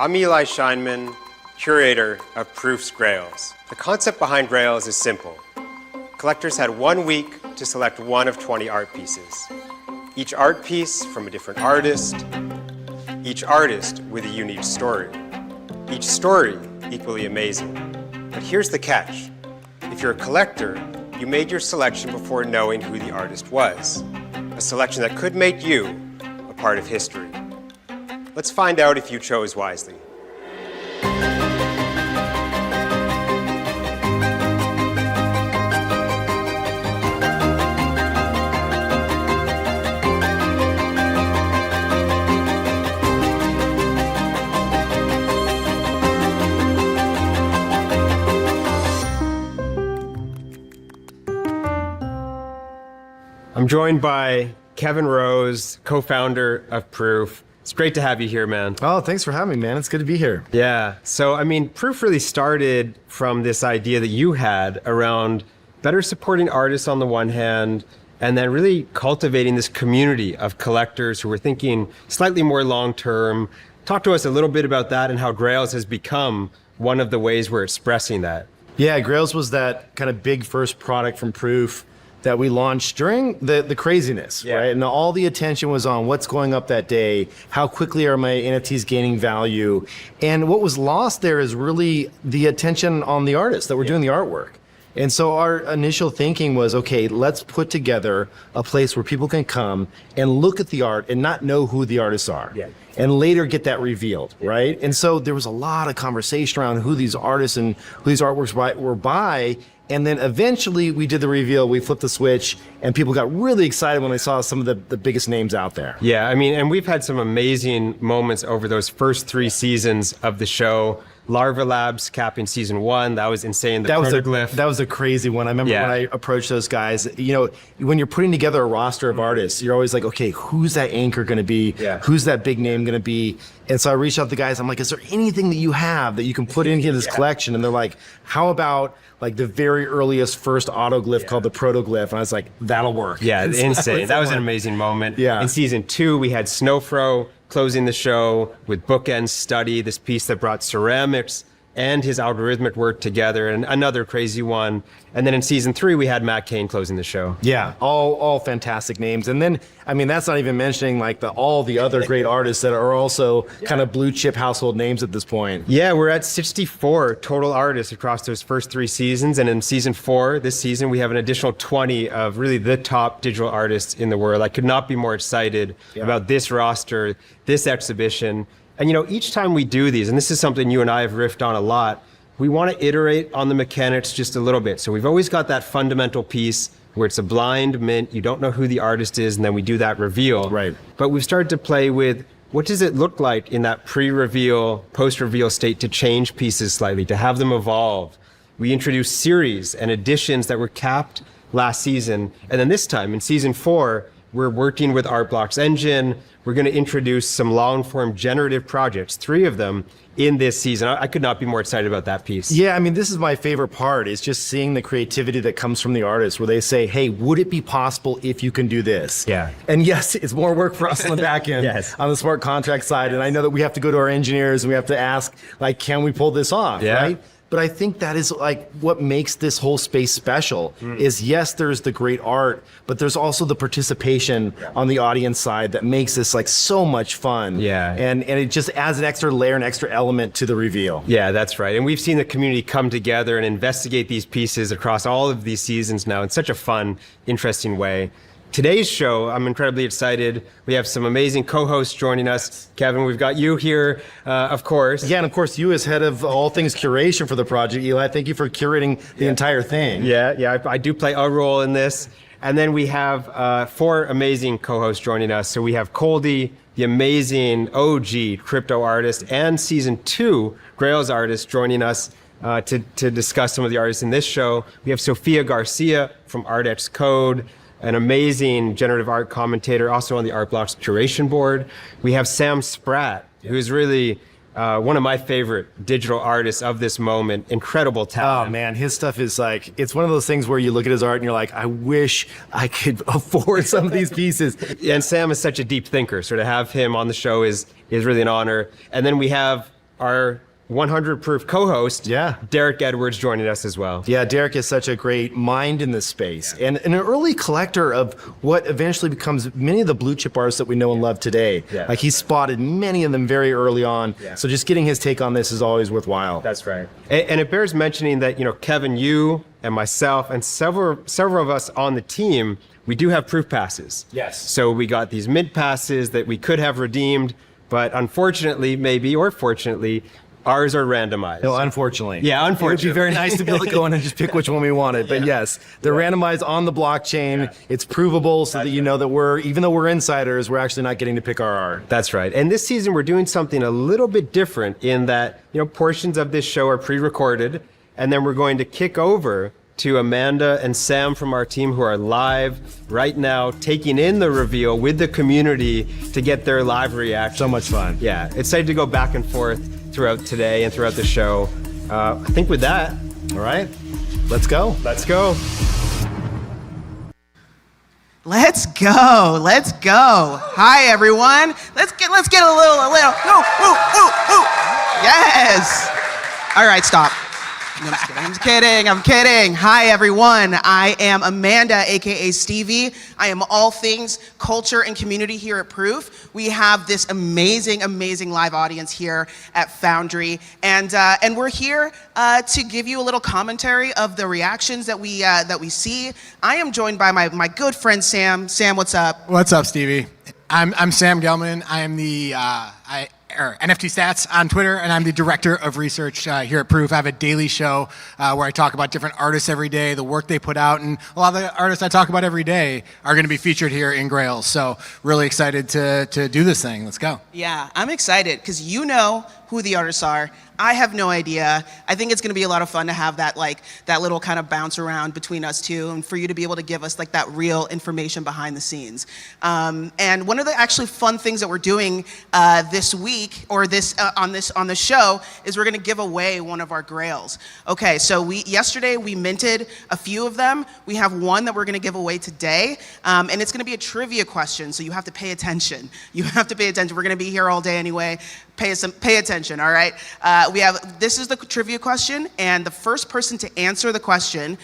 I'm Eli Scheinman, curator of Proof's Grails. The concept behind Grails is simple. Collectors had 1 week to select one of 20 art pieces. Each art piece from a different artist, each artist with a unique story. Each story equally amazing. But here's the catch. If you're a collector, you made your selection before knowing who the artist was. A selection that could make you a part of history. Let's find out if you chose wisely. I'm joined by Kevin Rose, co-founder of Proof. It's great to have you here, man. Oh, thanks for having me, man. It's good to be here. Yeah. So, I mean, Proof really started from this idea that you had around better supporting artists on the one hand, and then really cultivating this community of collectors who were thinking slightly more long-term. Talk to us a little bit about that and how Grails has become one of the ways we're expressing that. Yeah, Grails was that kind of big first product from Proof that we launched during the craziness, right? And all the attention was on what's going up that day, how quickly are my NFTs gaining value, and what was lost there is really the attention on the artists that were doing the artwork. And so our initial thinking was, okay, let's put together a place where people can come and look at the art and not know who the artists are. And later get that revealed, right? And so there was a lot of conversation around who these artists and who these artworks were by. And then eventually we did the reveal, we flipped the switch, and people got really excited when they saw some of the biggest names out there. Yeah, I mean, and we've had some amazing moments over those first 3 seasons of the show. Larva Labs capping season 1, that was insane. That was a crazy one. I remember when I approached those guys, you know, when you're putting together a roster of artists, you're always like, okay, who's that anchor gonna be? Who's that big name gonna be? And so I reached out to the guys, I'm like, is there anything that you have that you can put into this collection? And they're like, how about like the very earliest first autoglyph called the protoglyph? And I was like, that'll work. Yeah, insane. That was an amazing moment. Yeah. In season 2, we had Snowfro closing the show with Bookend Study, this piece that brought ceramics and his algorithmic work together, and another crazy one. And then in season 3, we had Matt Cain closing the show. Yeah, all fantastic names. And then, I mean, that's not even mentioning like all the other great artists that are also kind of blue chip household names at this point. Yeah, we're at 64 total artists across those first 3 seasons. And in season 4, this season, we have an additional 20 of really the top digital artists in the world. I could not be more excited about this roster, this exhibition. And you know, each time we do these, and this is something you and I have riffed on a lot, we want to iterate on the mechanics just a little bit. So we've always got that fundamental piece where it's a blind mint, you don't know who the artist is, and then we do that reveal. Right. But we've started to play with what does it look like in that pre-reveal, post-reveal state to change pieces slightly, to have them evolve. We introduced series and editions that were capped last season. And then this time, in season 4, we're working with Art Block's engine. We're going to introduce some long-form generative projects, 3 of them in this season. I could not be more excited about that piece. Yeah, I mean, this is my favorite part, is just seeing the creativity that comes from the artists, where they say, hey, would it be possible if you can do this? Yeah. And yes, it's more work for us on the back end, on the smart contract side. And I know that we have to go to our engineers and we have to ask, like, can we pull this off, right? But I think that is like what makes this whole space special is, yes, there's the great art, but there's also the participation on the audience side that makes this like so much fun. And it just adds an extra layer, an extra element to the reveal. Yeah, that's right. And we've seen the community come together and investigate these pieces across all of these seasons now in such a fun, interesting way. Today's show, I'm incredibly excited. We have some amazing co-hosts joining us. Kevin, we've got you here, of course. Yeah, and of course, you as head of all things curation for the project, Eli, thank you for curating the entire thing. Yeah, I do play a role in this. And then we have 4 amazing co-hosts joining us. So we have Coldy, the amazing OG crypto artist, and season 2 Grails artist joining us to discuss some of the artists in this show. We have Sofia Garcia from ArtX Code, an amazing generative art commentator, also on the Art Blocks curation board. We have Sam Spratt, who's really one of my favorite digital artists of this moment. Incredible talent. Oh man, his stuff is like, it's one of those things where you look at his art and you're like, I wish I could afford some of these pieces. And Sam is such a deep thinker, so to have him on the show is really an honor. And then we have our 100 Proof co-host, Derek Edwards, joining us as well. Yeah, Derek is such a great mind in this space and an early collector of what eventually becomes many of the blue chip artists that we know and love today. Like he spotted many of them very early on. So just getting his take on this is always worthwhile. That's right. And it bears mentioning that, Kevin, you and myself and several of us on the team, we do have proof passes. Yes. So we got these mint passes that we could have redeemed, but unfortunately, maybe, or fortunately, ours are randomized. No, unfortunately. Yeah, unfortunately. It would be very nice to be able to go in and just pick which one we wanted. But yes, they're randomized on the blockchain. It's provable so that you know that even though we're insiders, we're actually not getting to pick our art. That's right. And this season, we're doing something a little bit different in that, portions of this show are pre-recorded, and then we're going to kick over to Amanda and Sam from our team who are live right now, taking in the reveal with the community to get their live reaction. So much fun. Yeah, excited to go back and forth throughout today and throughout the show. I think with that, all right, let's go. Let's go. Let's go. Let's go. Hi, everyone. Let's get a little. Ooh. Yes. All right, stop. No, I'm kidding. Hi, everyone. I am Amanda, aka Stevie. I am all things culture and community here at Proof. We have this amazing live audience here at Foundry, and we're here to give you a little commentary of the reactions that we see. I am joined by my good friend Sam. Sam, what's up? What's up, Stevie? I'm Sam Gelman. I am the NFT Stats on Twitter, and I'm the director of research here at Proof. I have a daily show where I talk about different artists every day, the work they put out, and a lot of the artists I talk about every day are going to be featured here in Grails. So really excited to do this thing. Let's go. Yeah, I'm excited because you know who the artists are. I have no idea. I think it's going to be a lot of fun to have that little kind of bounce around between us two, and for you to be able to give us that real information behind the scenes. And one of the actually fun things that we're doing this week, or on the show, is we're going to give away one of our Grails. Okay, so yesterday we minted a few of them. We have one that we're going to give away today, and it's going to be a trivia question. So you have to pay attention. You have to pay attention. We're going to be here all day anyway. Pay attention, all right? This is the trivia question, and the first person to answer the question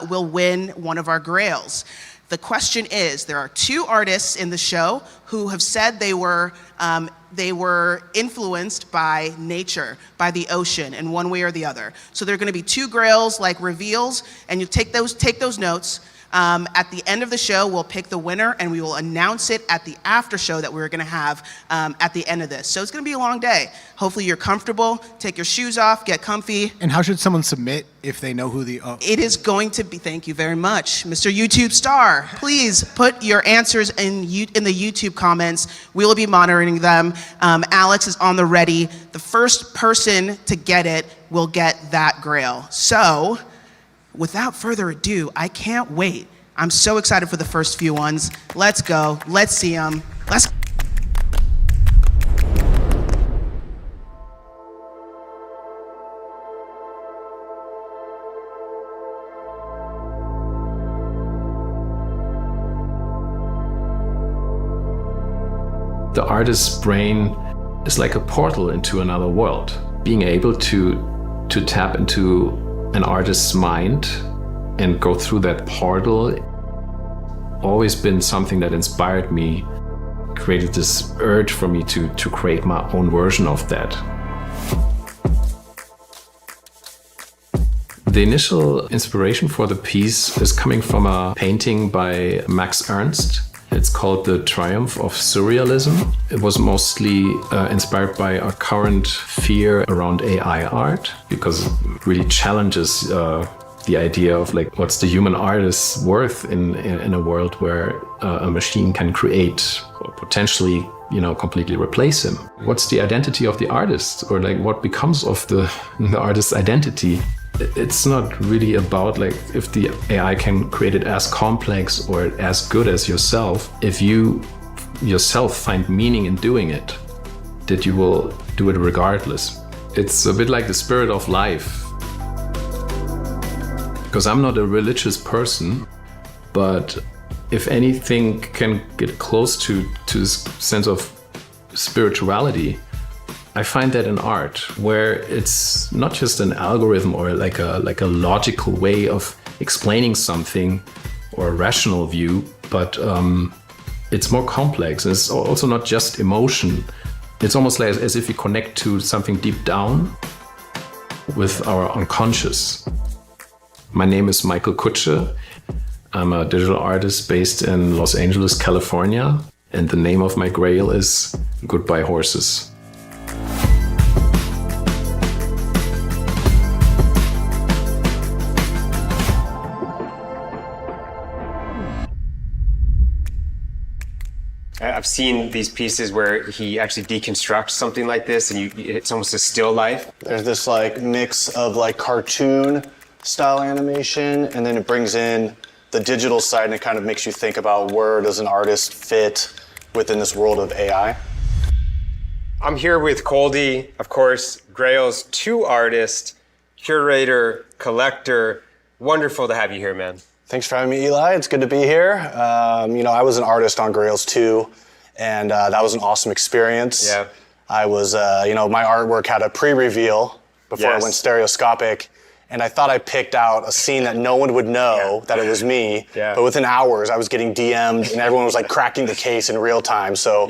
will win one of our Grails. The question is, there are two artists in the show who have said they were influenced by nature, by the ocean, in one way or the other. So there are gonna be two Grails, reveals, and you take those notes. At the end of the show, we'll pick the winner, and we will announce it at the after show that we're going to have at the end of this. So it's going to be a long day. Hopefully you're comfortable. Take your shoes off, get comfy. And how should someone submit if they know who It is going to be, thank you very much, Mr. YouTube star. Please put your answers in the YouTube comments. We will be monitoring them. Alex is on the ready. The first person to get it will get that Grail. So, without further ado, I can't wait. I'm so excited for the first few ones. Let's go. Let's see them. Let's. The artist's brain is like a portal into another world. Being able to tap into an artist's mind and go through that portal always been something that inspired me, created this urge for me to create my own version of that. The initial inspiration for the piece is coming from a painting by Max Ernst. It's called The Triumph of Surrealism. It was mostly inspired by our current fear around AI art, because it really challenges the idea of what's the human artist's worth in a world where a machine can create or potentially completely replace him. What's the identity of the artist, or what becomes of the artist's identity? It's not really about if the AI can create it as complex or as good as yourself. If you yourself find meaning in doing it, that you will do it regardless. It's a bit like the spirit of life. Because I'm not a religious person, but if anything can get close to this sense of spirituality, I find that in art, where it's not just an algorithm or like a logical way of explaining something or a rational view, but it's more complex. It's also not just emotion. It's almost like as if we connect to something deep down with our unconscious. My name is Michael Kutsche. I'm a digital artist based in Los Angeles, California, and the name of my Grail is Goodbye Horses. I've seen these pieces where he actually deconstructs something like this, and it's almost a still life. There's this like mix of like cartoon style animation, and then it brings in the digital side, and it kind of makes you think about where does an artist fit within this world of AI. I'm here with Goldie, of course, Grail's 2 artist, curator, collector. Wonderful to have you here, man. Thanks for having me, Eli. It's good to be here. I was an artist on Grails 2, and that was an awesome experience. Yeah. I was, my artwork had a pre-reveal before it went stereoscopic, and I thought I picked out a scene that no one would know that it was me. Yeah. But within hours, I was getting DM'd, and everyone was like cracking the case in real time. So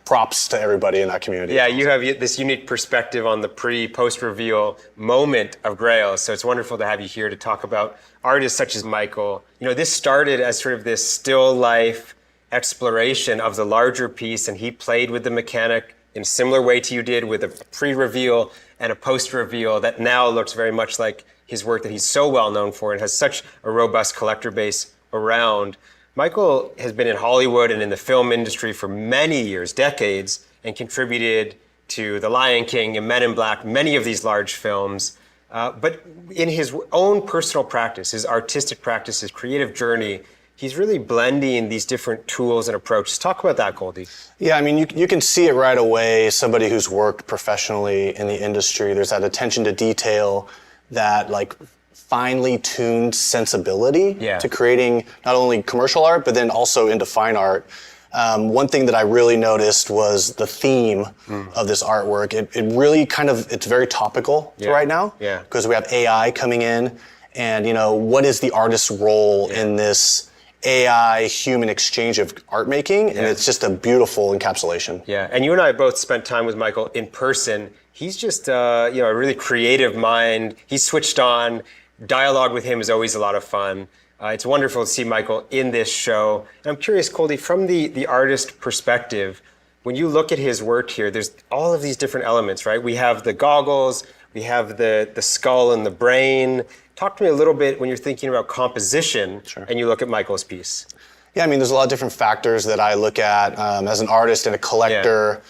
props to everybody in that community. Yeah, you have this unique perspective on the pre-post reveal moment of Grail. So it's wonderful to have you here to talk about artists such as Michael. This started as sort of this still life exploration of the larger piece, and he played with the mechanic in a similar way to you did, with a pre-reveal and a post-reveal that now looks very much like his work that he's so well known for and has such a robust collector base around. Michael has been in Hollywood and in the film industry for many years, decades, and contributed to The Lion King and Men in Black, many of these large films. But in his own personal practice, his artistic practice, his creative journey, he's really blending these different tools and approaches. Talk about that, Goldie. Yeah, I mean, you can see it right away. Somebody who's worked professionally in the industry, there's that attention to detail, that like finely tuned sensibility to creating not only commercial art, but then also into fine art. One thing that I really noticed was the theme of this artwork. It really it's very topical right now, because we have AI coming in, and what is the artist's role in this AI human exchange of art making? And it's just a beautiful encapsulation. Yeah, and you and I both spent time with Michael in person. He's just a really creative mind. He's switched on. Dialogue with him is always a lot of fun. It's wonderful to see Michael in this show. And I'm curious, Goldie, from the artist perspective, when you look at his work here, there's all of these different elements, right? We have the goggles, we have the skull and the brain. Talk to me a little bit when you're thinking about composition and you look at Michael's piece. Yeah, I mean, there's a lot of different factors that I look at as an artist and a collector.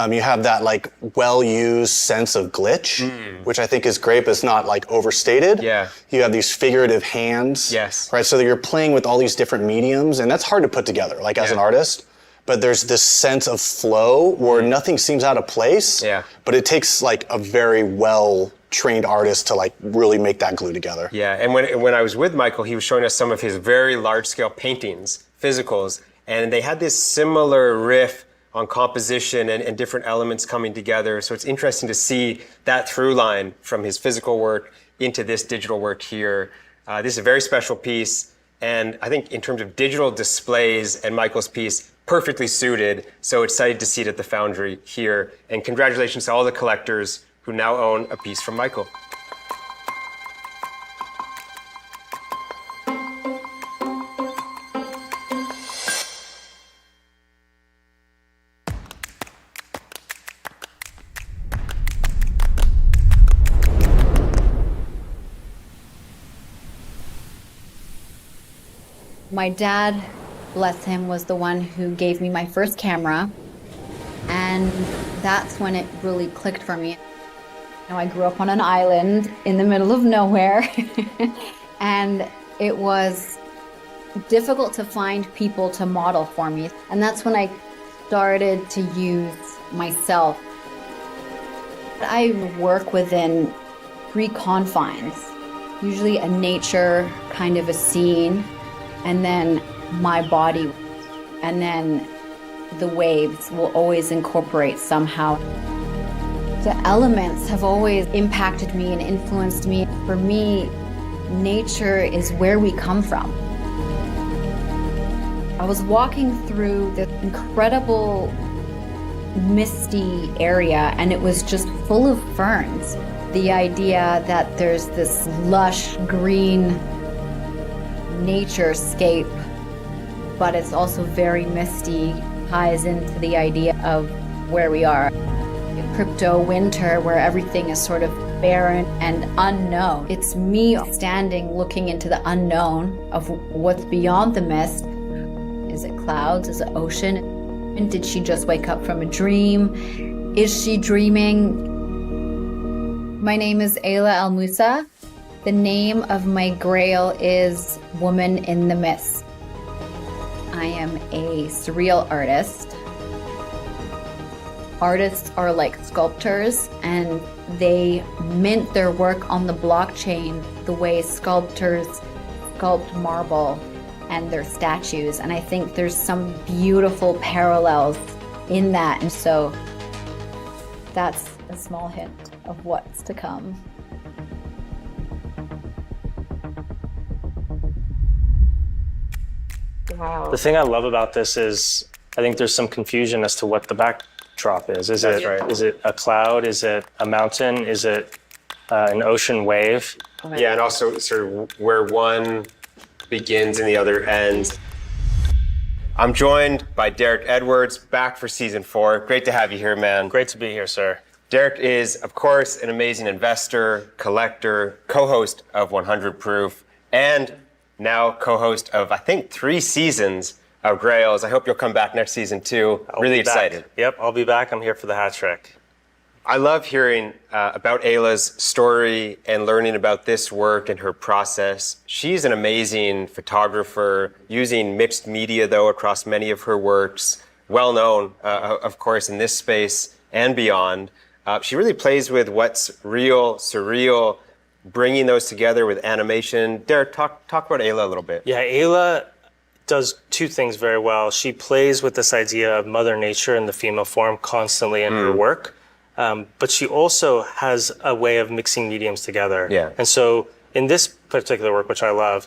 You have that like well-used sense of glitch, which I think is great, but it's not like overstated. Yeah. You have these figurative hands, right? So that you're playing with all these different mediums, and that's hard to put together, like as an artist. But there's this sense of flow where nothing seems out of place, but it takes like a very well-trained artist to like really make that glue together. Yeah, and when I was with Michael, he was showing us some of his very large-scale paintings, physicals, and they had this similar riff on composition and different elements coming together. So it's interesting to see that through line from his physical work into this digital work here. This is a very special piece, and I think in terms of digital displays and Michael's piece, perfectly suited. So excited to see it at the Foundry here. And congratulations to all the collectors who now own a piece from Michael. My dad, bless him, was the one who gave me my first camera, and that's when it really clicked for me. I grew up on an island in the middle of nowhere, and it was difficult to find people to model for me. And that's when I started to use myself. I work within 3 confines, usually a nature kind of a scene, and then my body, and then the waves will always incorporate somehow. The elements have always impacted me and influenced me. For me, nature is where we come from. I was walking through this incredible misty area and it was just full of ferns. The idea that there's this lush green naturescape, but it's also very misty, ties into the idea of where we are. Crypto winter, where everything is sort of barren and unknown. It's me standing looking into the unknown of what's beyond the mist. Is it clouds? Is it ocean? And did she just wake up from a dream? Is she dreaming? My name is Ayla El-Moussa. The name of my grail is Woman in the Mist. I am a surreal artist. Artists are like sculptors, and they mint their work on the blockchain the way sculptors sculpt marble and their statues. And I think there's some beautiful parallels in that. And so that's a small hint of what's to come. Wow. The thing I love about this is I think there's some confusion as to what the backdrop is. Is it a cloud? Is it a mountain? Is it an ocean wave? Yeah, and also sort of where one begins and the other ends. I'm joined by Derek Edwards, back for season 4. Great to have you here, man. Great to be here, sir. Derek is, of course, an amazing investor, collector, co-host of 100 Proof, and now co-host of, I think, 3 seasons of Grails. I hope you'll come back next season too. Really excited. Yep, I'll be back. I'm here for the hat trick. I love hearing about Ayla's story and learning about this work and her process. She's an amazing photographer, using mixed media, though, across many of her works. Well known, of course, in this space and beyond. She really plays with what's real, surreal, bringing those together with animation. Derek, talk about Ayla a little bit. Yeah, Ayla does 2 things very well. She plays with this idea of Mother Nature in the female form constantly in her work. But she also has a way of mixing mediums together. Yeah. And so in this particular work, which I love,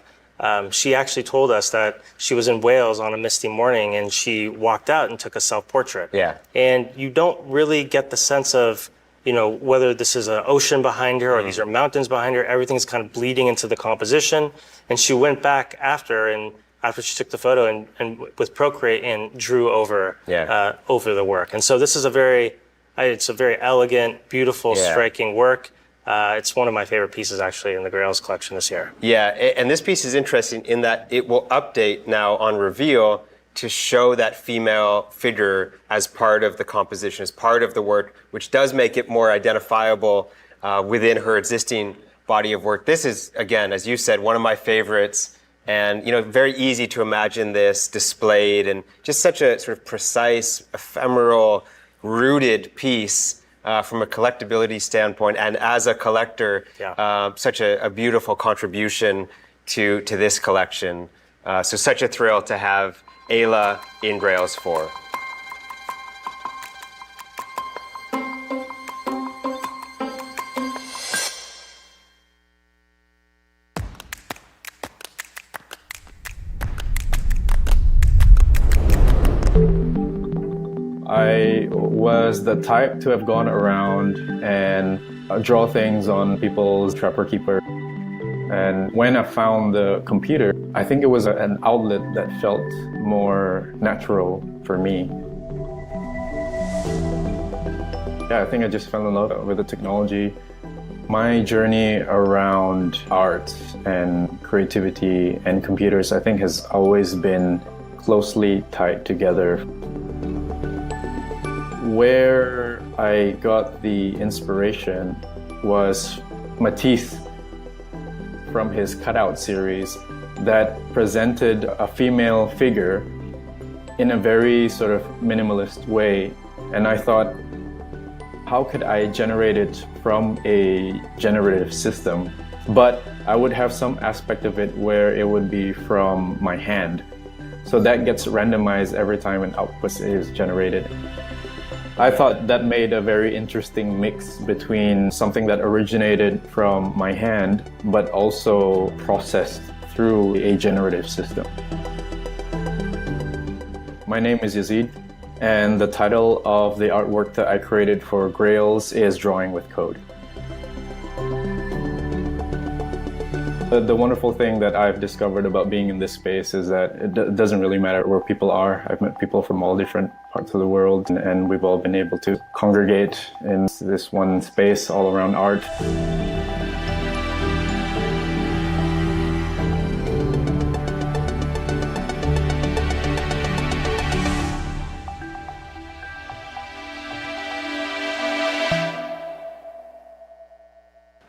she actually told us that she was in Wales on a misty morning and she walked out and took a self-portrait. Yeah. And you don't really get the sense of, whether this is an ocean behind her or these are mountains behind her. Everything's kind of bleeding into the composition. And she went back after she took the photo and with Procreate and drew over the work. And so this is it's a very elegant, beautiful, striking work. It's one of my favorite pieces, actually, in the Grails collection this year. Yeah, and this piece is interesting in that it will update now on reveal to show that female figure as part of the composition, as part of the work, which does make it more identifiable within her existing body of work. This is, again, as you said, one of my favorites. And, very easy to imagine this displayed, and just such a sort of precise, ephemeral, rooted piece from a collectability standpoint, and as a collector, such a beautiful contribution to this collection. So such a thrill to have Ayla in Grails 4. I was the type to have gone around and draw things on people's Trapper Keeper. And when I found the computer, I think it was an outlet that felt more natural for me. Yeah, I think I just fell in love with the technology. My journey around art and creativity and computers, I think, has always been closely tied together. Where I got the inspiration was Matisse from his cutout series that presented a female figure in a very sort of minimalist way. And I thought, how could I generate it from a generative system? But I would have some aspect of it where it would be from my hand. So that gets randomized every time an output is generated. I thought that made a very interesting mix between something that originated from my hand, but also processed through a generative system. My name is Yazid, and the title of the artwork that I created for Grails is Drawing with Code. The wonderful thing that I've discovered about being in this space is that it doesn't really matter where people are. I've met people from all different parts of the world, and we've all been able to congregate in this one space all around art.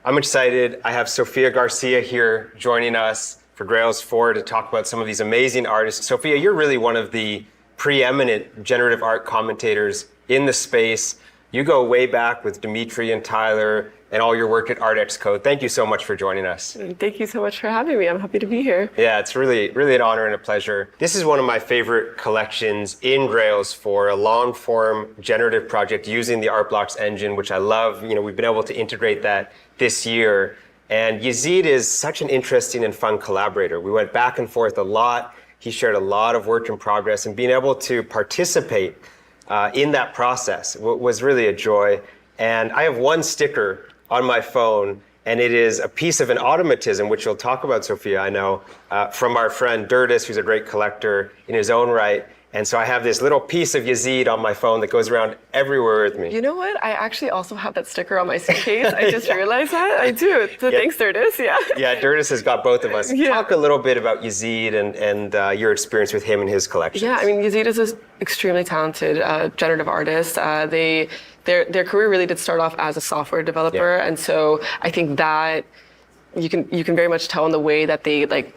I'm excited. I have Sofia Garcia here joining us for Grails IV to talk about some of these amazing artists. Sofia, you're really one of the preeminent generative art commentators in the space. You go way back with Dimitri and Tyler and all your work at ArtX Code. Thank you so much for joining us. Thank you so much for having me. I'm happy to be here. Yeah, it's really an honor and a pleasure. This is one of my favorite collections in Grails for a long-form generative project using the Art Blocks engine, which I love. We've been able to integrate that this year. And Yazid is such an interesting and fun collaborator. We went back and forth a lot. He shared a lot of work in progress, and being able to participate in that process was really a joy. And I have one sticker on my phone, and it is a piece of an automatism, which you'll talk about, Sofia, I know, from our friend Dirtis, who's a great collector in his own right. And so I have this little piece of Yazid on my phone that goes around everywhere with me. You know what? I actually also have that sticker on my suitcase. I just realized that. I do. So thanks, Dirtis. Yeah. Yeah, Dirtis has got both of us. Yeah. Talk a little bit about Yazid and your experience with him and his collections. Yeah, I mean, Yazid is an extremely talented generative artist. Their career really did start off as a software developer, and so I think that you can very much tell in the way that they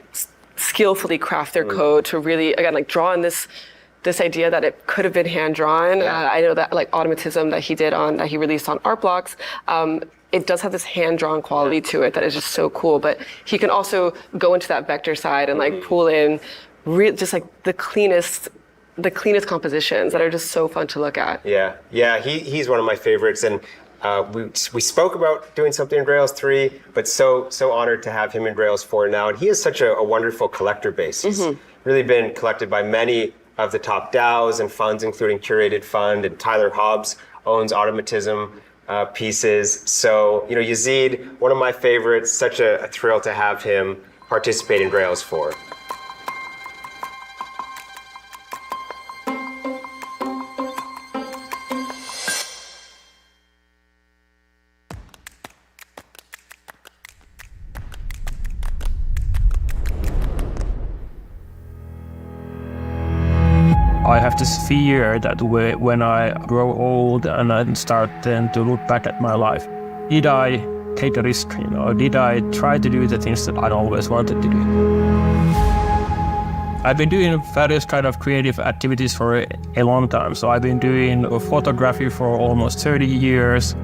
skillfully craft their code to really again draw on this idea that it could have been hand drawn. I know that automatism that he released on Art Blocks, it does have this hand drawn quality to it that is just so cool. But he can also go into that vector side and pull in just the cleanest compositions that are just so fun to look at. Yeah, he's one of my favorites, and we spoke about doing something in Grails 3, but so honored to have him in Grails 4 now. And he has such a wonderful collector base. He's really been collected by many of the top DAOs and funds, including Curated Fund, and Tyler Hobbs owns automatism pieces. So, Yazid, one of my favorites, such a thrill to have him participate in Grails 4. I have this fear that when I grow old and I start then to look back at my life, did I take a risk, or did I try to do the things that I always wanted to do? I've been doing various kind of creative activities for a long time. So I've been doing photography for almost 30 years.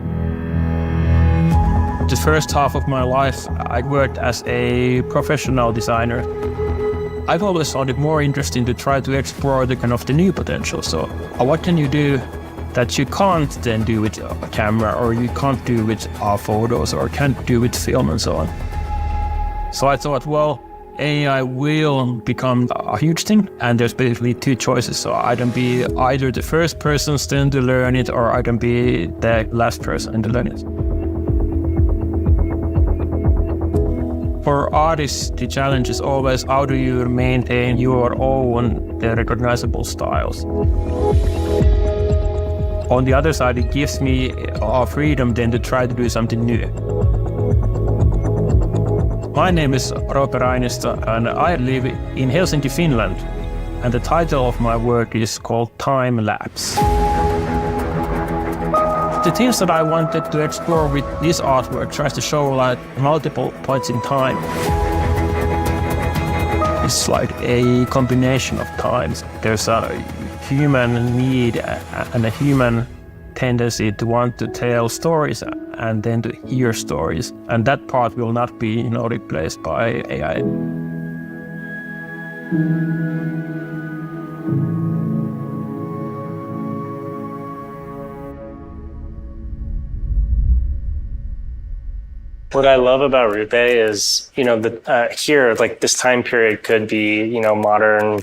The first half of my life, I worked as a professional designer. I've always found it more interesting to try to explore the kind of the new potential. So what can you do that you can't then do with a camera, or you can't do with photos, or can't do with film and so on. So I thought, well, AI will become a huge thing, and there's basically two choices. So I can be either the first person then to learn it, or I can be the last person to learn it. For artists, the challenge is always how do you maintain your own recognizable styles. On the other side, it gives me a freedom then to try to do something new. My name is Roope Rainisto, and I live in Helsinki, Finland. And the title of my work is called Time-Lapse. The things that I wanted to explore with this artwork tries to show multiple points in time. It's like a combination of times. There's a human need and a human tendency to want to tell stories and then to hear stories. And that part will not be, replaced by AI. What I love about Roope is, here, like this time period could be, modern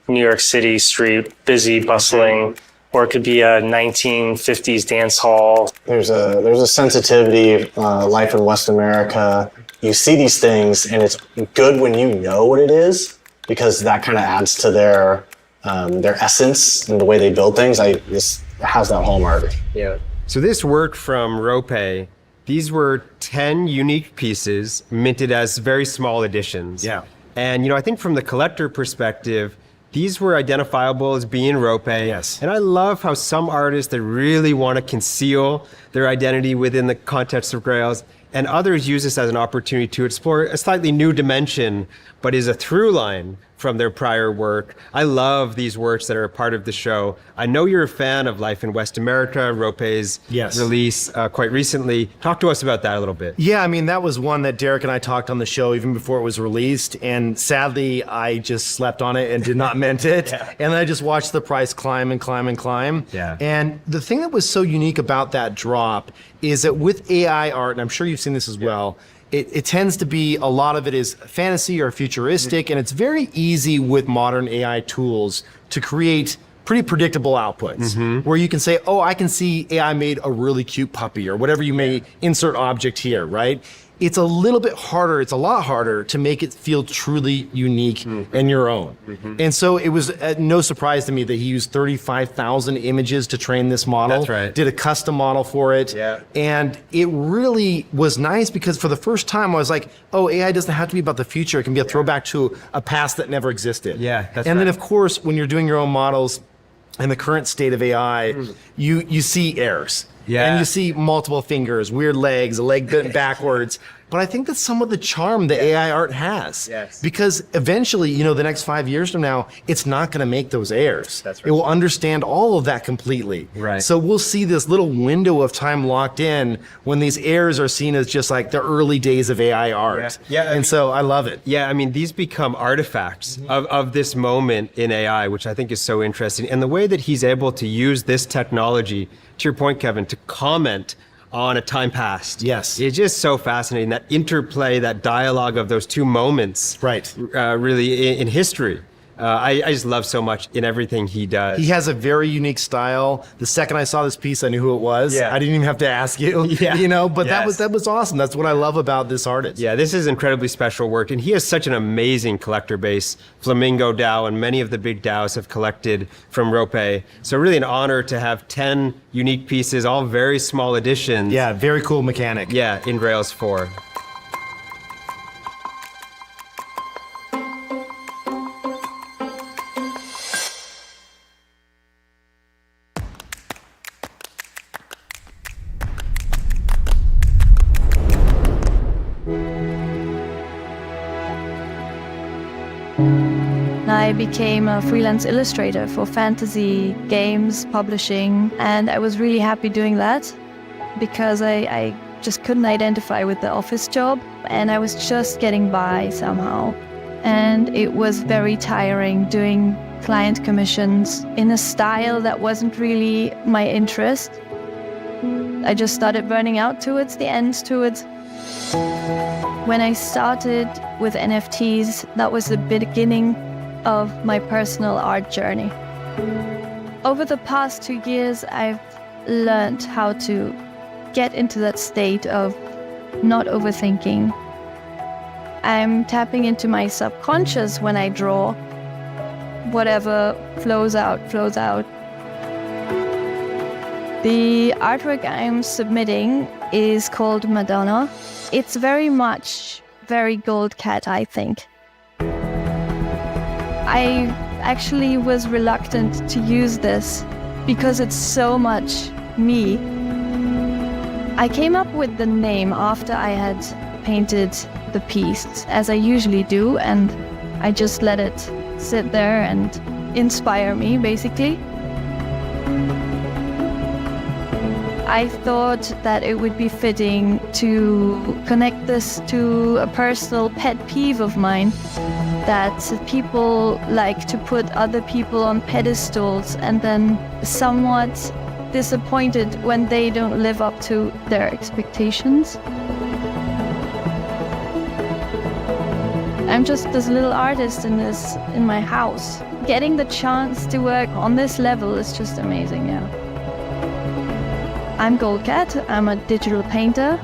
New York City street, busy, bustling, or it could be a 1950s dance hall. There's a sensitivity, life in West America. You see these things, and it's good when you know what it is, because that kind of adds to their essence and the way they build things. This has that hallmark. Yeah. So this work from Roope, these were 10 unique pieces minted as very small editions. Yeah. And, I think from the collector perspective, these were identifiable as being Roope. Yes. And I love how some artists that really want to conceal their identity within the context of Grails, and others use this as an opportunity to explore a slightly new dimension, but is a through line from their prior work. I love these works that are a part of the show. I know you're a fan of Life in West America, Roope's release quite recently. Talk to us about that a little bit. Yeah, I mean, that was one that Derek and I talked on the show even before it was released. And sadly, I just slept on it and did not mint it. And I just watched the price climb and climb and climb. Yeah. And the thing that was so unique about that drop is that with AI art, and I'm sure you've seen this as well, it tends to be, a lot of it is fantasy or futuristic, and it's very easy with modern AI tools to create pretty predictable outputs where you can say, oh, I can see AI made a really cute puppy or whatever you may insert object here, right? It's a little bit harder, it's a lot harder to make it feel truly unique and your own. And so it was no surprise to me that he used 35,000 images to train this model. That's right. Did a custom model for it. Yeah. And it really was nice because for the first time I was like, oh, AI doesn't have to be about the future. It can be a throwback to a past that never existed. Yeah, that's And then right. of course, when you're doing your own models, in the current state of AI, you see errors. Yeah. And you see multiple fingers, weird legs, a leg bent backwards. But I think that's some of the charm that AI art has. Yes. Because eventually, the next 5 years from now, it's not going to make those errors. That's right. It will understand all of that completely. Right. So we'll see this little window of time locked in when these errors are seen as just like the early days of AI art. Yeah. And so I love it. Yeah, I mean, these become artifacts of this moment in AI, which I think is so interesting. And the way that he's able to use this technology, to your point, Kevin, to comment on a time past. Yes. It's just so fascinating, that interplay, that dialogue of those two moments. Right. Really in history. I just love so much in everything he does. He has a very unique style. The second I saw this piece, I knew who it was. Yeah. I didn't even have to ask you. Yeah. But Yes. that was awesome. That's what I love about this artist. Yeah, this is incredibly special work, and he has such an amazing collector base. Flamingo DAO and many of the big DAOs have collected from Roope. So really an honor to have 10 unique pieces, all very small editions. Yeah, very cool mechanic. Yeah, in Grails 4. I became a freelance illustrator for fantasy, games, publishing, and I was really happy doing that because I just couldn't identify with the office job and I was just getting by somehow. And it was very tiring doing client commissions in a style that wasn't really my interest. I just started burning out towards the end, when I started with NFTs, that was the beginning of my personal art journey. Over the past 2 years, I've learned how to get into that state of not overthinking. I'm tapping into my subconscious when I draw. Whatever flows out, flows out. The artwork I'm submitting is called Madonna. It's very Goldcat, I think. I actually was reluctant to use this because it's so much me. I came up with the name after I had painted the piece, as I usually do, and I just let it sit there and inspire me, basically. I thought that it would be fitting to connect this to a personal pet peeve of mine, that people like to put other people on pedestals and then somewhat disappointed when they don't live up to their expectations. I'm just this little artist in my house. Getting the chance to work on this level is just amazing, yeah. I'm Goldcat, I'm a digital painter.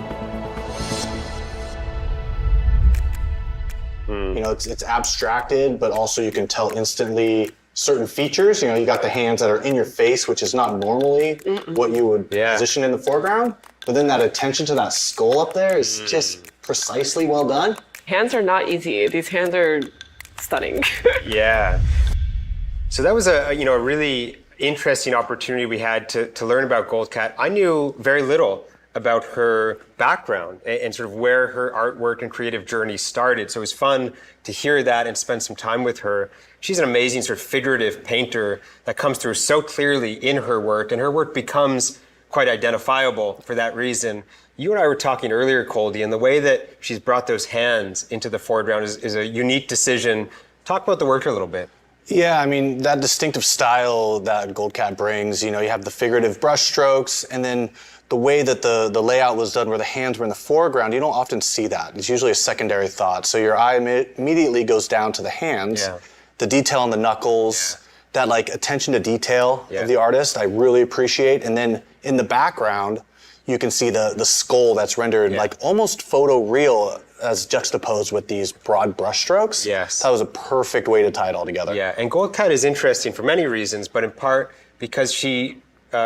You know, it's abstracted, but also you can tell instantly certain features. You know, you got the hands that are in your face, which is not normally what you would position in the foreground. But then that attention to that skull up there is just precisely well done. Hands are not easy. These hands are stunning. Yeah. So that was a really interesting opportunity we had to learn about Goldcat. I knew very little about her background and sort of where her artwork and creative journey started. So it was fun to hear that and spend some time with her. She's an amazing sort of figurative painter that comes through so clearly in her work, and her work becomes quite identifiable for that reason. You and I were talking earlier, Goldie, and the way that she's brought those hands into the foreground is a unique decision. Talk about the work a little bit. Yeah, I mean, that distinctive style that Goldcat brings, you know, you have the figurative brush strokes, and then the way that the layout was done where the hands were in the foreground, you don't often see that. It's usually a secondary thought. So your eye immediately goes down to the hands, the detail on the knuckles, that like attention to detail of the artist, I really appreciate. And then in the background, you can see the skull that's rendered like almost photoreal as juxtaposed with these broad brush strokes. Yes. That was a perfect way to tie it all together. Yeah, and Goldcat is interesting for many reasons, but in part because she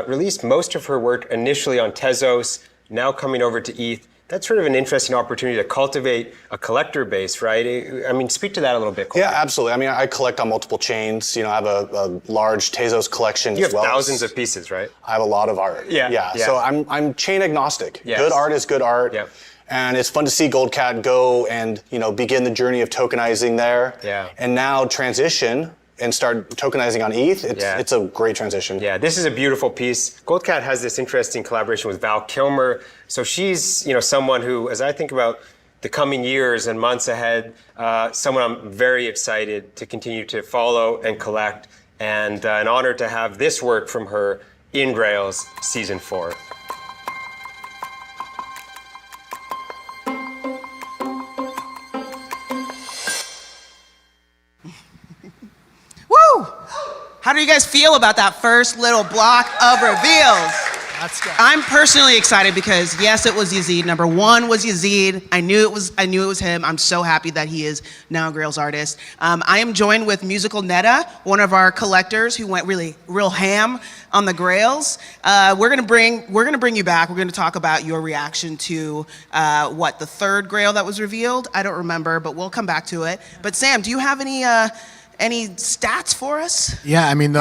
released most of her work initially on Tezos, now coming over to ETH. That's sort of an interesting opportunity to cultivate a collector base, right? I mean, speak to that a little bit, Goldcat. Yeah, absolutely. I mean, I collect on multiple chains. You know, I have a large Tezos collection You as have well. thousands of pieces, right? I have a lot of art. Yeah. So I'm chain agnostic. Yes. Good art is good art. Yep. And it's fun to see Goldcat go and, you know, begin the journey of tokenizing there. Yeah. And now transition and start tokenizing on ETH. It's a great transition. Yeah, this is a beautiful piece. Goldcat has this interesting collaboration with Val Kilmer. So she's, you know, someone who, as I think about the coming years and months ahead, someone I'm very excited to continue to follow and collect, and an honor to have this work from her in Grails Season 4. Woo! How do you guys feel about that first little block of reveals? Let's go. I'm personally excited because yes, it was Yazid. Number one was Yazid. I knew it was him. I'm so happy that he is now a Grails artist. I am joined with Musical Netta, one of our collectors who went real ham on the Grails. We're gonna bring you back. We're gonna talk about your reaction to the third Grail that was revealed. I don't remember, but we'll come back to it. But Sam, do you have any stats for us? Yeah, I mean,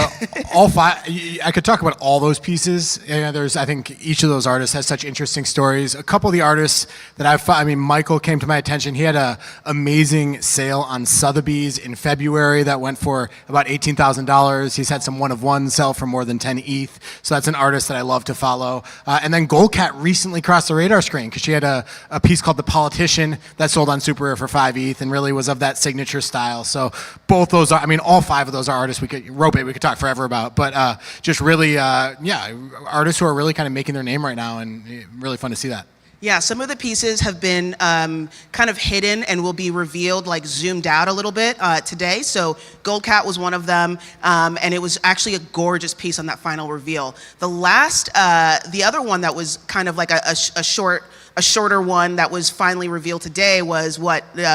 all five, I could talk about all those pieces. Yeah, I think each of those artists has such interesting stories. A couple of the artists that Michael came to my attention. He had an amazing sale on Sotheby's in February that went for about $18,000. He's had some one-of-one sell for more than 10 ETH. So that's an artist that I love to follow. And then Goldcat recently crossed the radar screen because she had a piece called The Politician that sold on Super Rare for 5 ETH and really was of that signature style. So both those all five of those are artists we could talk forever about, but just really, artists who are really kind of making their name right now, and really fun to see that. Yeah, some of the pieces have been kind of hidden and will be revealed, like zoomed out a little bit today. So Goldcat was one of them, and it was actually a gorgeous piece on that final reveal. The other one that was kind of like a shorter one that was finally revealed today was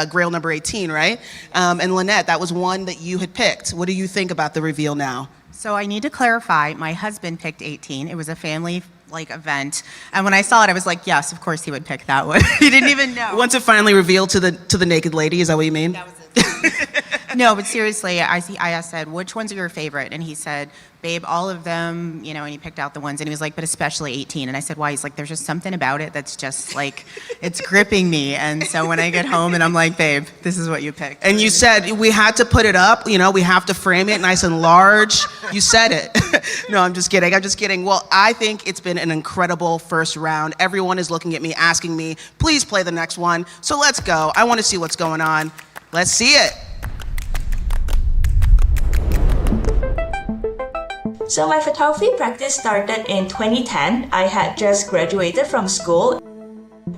Grail number 18, right? And Lynette, that was one that you had picked. What do you think about the reveal now? So I need to clarify, my husband picked 18. It was a family event. And when I saw it, I was like, yes, of course he would pick that one. He didn't even know. Once it finally revealed to the naked lady, is that what you mean? That was it. No, but seriously, I said, which ones are your favorite? And he said, babe, all of them, you know, and he picked out the ones, and he was like, but especially 18. And I said, why? He's like, there's just something about it that's just like, it's gripping me. And so when I get home and I'm like, babe, this is what you picked. And you said we had to put it up, you know, we have to frame it nice and large. You said it. No, I'm just kidding. Well, I think it's been an incredible first round. Everyone is looking at me, asking me, please play the next one. So let's go. I want to see what's going on. Let's see it. So my photography practice started in 2010. I had just graduated from school.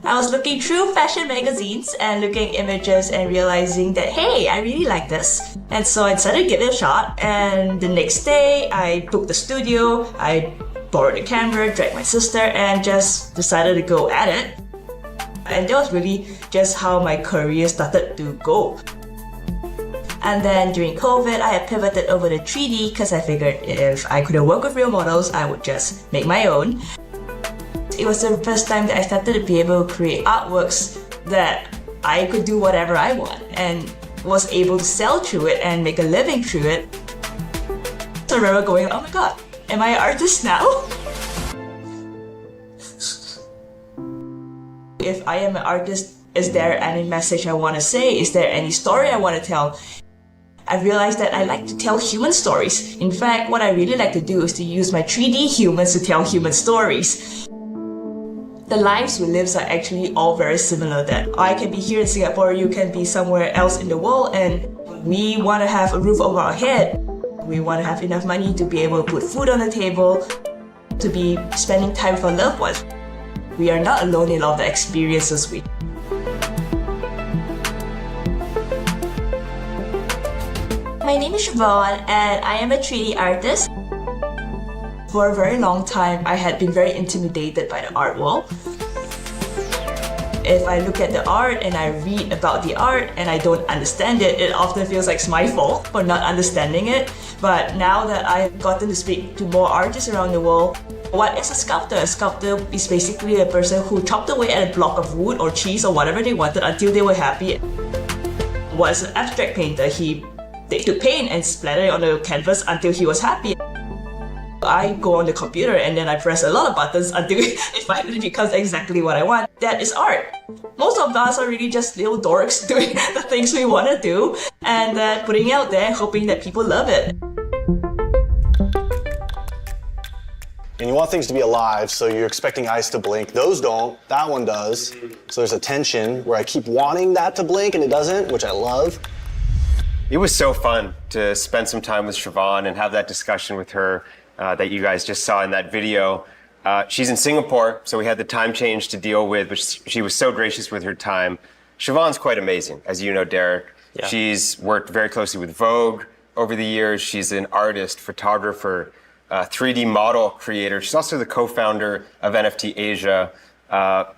I was looking through fashion magazines and looking at images and realizing that, hey, I really like this. And so I decided to give it a shot. And the next day, I booked the studio, I borrowed a camera, dragged my sister, and just decided to go at it. And that was really just how my career started to go. And then during COVID, I had pivoted over to 3D because I figured if I couldn't work with real models, I would just make my own. It was the first time that I started to be able to create artworks that I could do whatever I want and was able to sell through it and make a living through it. So I remember going, oh my god, am I an artist now? If I am an artist, is there any message I want to say? Is there any story I want to tell? I realized that I like to tell human stories. In fact, what I really like to do is to use my 3D humans to tell human stories. The lives we live are actually all very similar, that I can be here in Singapore, you can be somewhere else in the world, and we want to have a roof over our head. We want to have enough money to be able to put food on the table, to be spending time with our loved ones. We are not alone in all the experiences we. My name is Shavonne, and I am a 3D artist. For a very long time, I had been very intimidated by the art world. If I look at the art and I read about the art and I don't understand it, it often feels like it's my fault for not understanding it. But now that I've gotten to speak to more artists around the world, what is a sculptor? A sculptor is basically a person who chopped away at a block of wood or cheese or whatever they wanted until they were happy. What is an abstract painter? They took paint and splattered it on the canvas until he was happy. I go on the computer and then I press a lot of buttons until it finally becomes exactly what I want. That is art. Most of us are really just little dorks doing the things we want to do and putting it out there, hoping that people love it. And you want things to be alive, so you're expecting eyes to blink. Those don't, that one does. So there's a tension where I keep wanting that to blink and it doesn't, which I love. It was so fun to spend some time with Shavonne and have that discussion with her that you guys just saw in that video. She's in Singapore, so we had the time change to deal with, but she was so gracious with her time. Shavonne's quite amazing, as you know, Derek. Yeah. She's worked very closely with Vogue over the years. She's an artist, photographer, 3D model creator. She's also the co-founder of NFT Asia.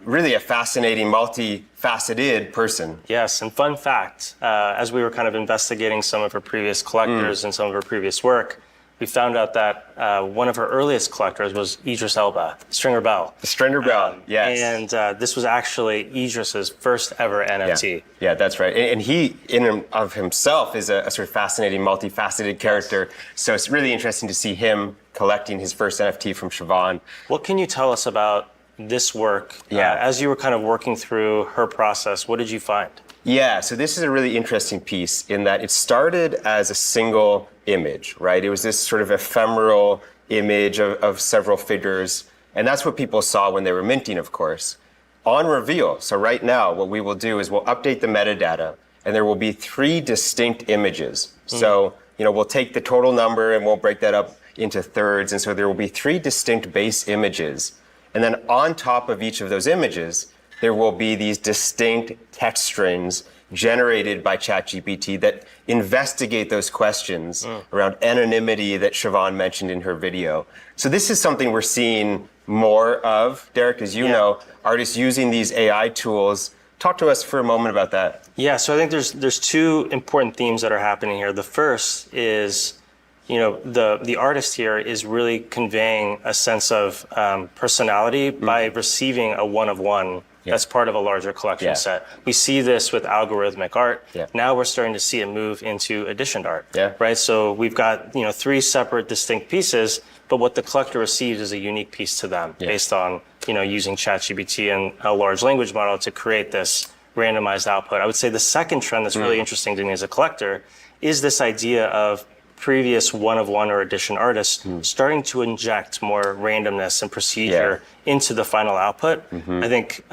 Really a fascinating, multifaceted person. Yes, and fun fact, as we were kind of investigating some of her previous collectors and some of her previous work, we found out that one of her earliest collectors was Idris Elba, Stringer Bell. The Stringer Bell, yes. And this was actually Idris's first ever NFT. Yeah, that's right. And he, in and of himself, is a sort of fascinating, multifaceted character. Yes. So it's really interesting to see him collecting his first NFT from Shavonne. What can you tell us about this work? As you were kind of working through her process, what did you find? Yeah, so this is a really interesting piece in that it started as a single image, right? It was this sort of ephemeral image of several figures, and that's what people saw when they were minting, of course. On reveal, so right now, what we will do is we'll update the metadata, and there will be 3 distinct images. So, we'll take the total number and we'll break that up into thirds, and so there will be 3 distinct base images. And then on top of each of those images, there will be these distinct text strings generated by ChatGPT that investigate those questions around anonymity that Shavonne mentioned in her video. So this is something we're seeing more of, Derek, as you know, artists using these AI tools. Talk to us for a moment about that. Yeah, so I think there's 2 important themes that are happening here. The first is, the artist here is really conveying a sense of personality by receiving a one-of-one that's part of a larger collection set. We see this with algorithmic art. Now we're starting to see it move into editioned art, right? So we've got 3 separate distinct pieces, but what the collector receives is a unique piece to them based on using ChatGPT and a large language model to create this randomized output. I would say the second trend that's really interesting to me as a collector is this idea of previous one-of-one or edition artists starting to inject more randomness and procedure into the final output. I think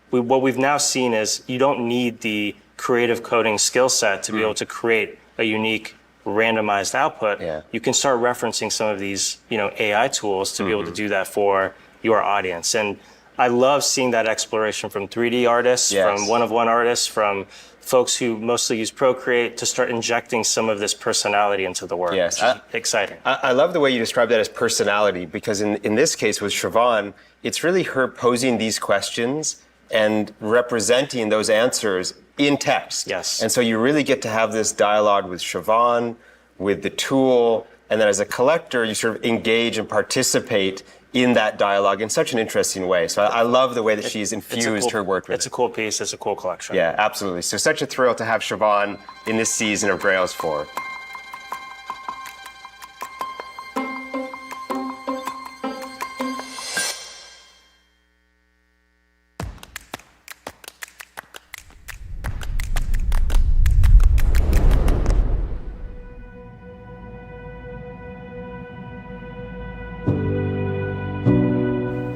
what we've now seen is you don't need the creative coding skill set to be able to create a unique randomized output. You can start referencing some of these AI tools to be able to do that for your audience. And I love seeing that exploration from 3D artists, from one-of-one artists, from folks who mostly use Procreate to start injecting some of this personality into the work. Yes, which is exciting. I love the way you describe that as personality, because in this case with Shavonne, it's really her posing these questions and representing those answers in text. Yes. And so you really get to have this dialogue with Shavonne, with the tool, and then as a collector, you sort of engage and participate in that dialogue in such an interesting way. So I love the way that she's infused her work with it. It's a cool piece, it's a cool collection. Yeah, absolutely. So such a thrill to have Shavonne in this season of Grails 4.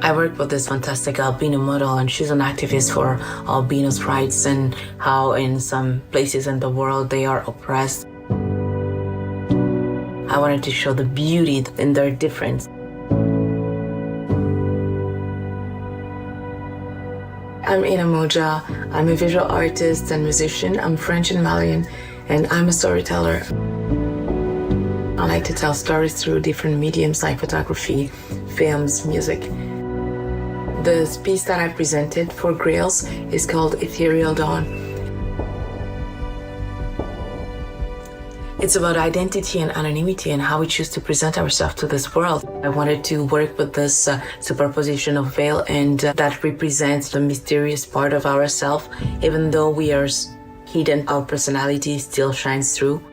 I work with this fantastic albino model, and she's an activist for albinos' rights and how in some places in the world they are oppressed. I wanted to show the beauty in their difference. I'm Modja. I'm a visual artist and musician. I'm French and Malian, and I'm a storyteller. I like to tell stories through different mediums like photography, films, music. The piece that I presented for Grails is called Ethereal Dawn. It's about identity and anonymity and how we choose to present ourselves to this world. I wanted to work with this superposition of veil, and that represents the mysterious part of ourselves. Even though we are hidden, our personality still shines through.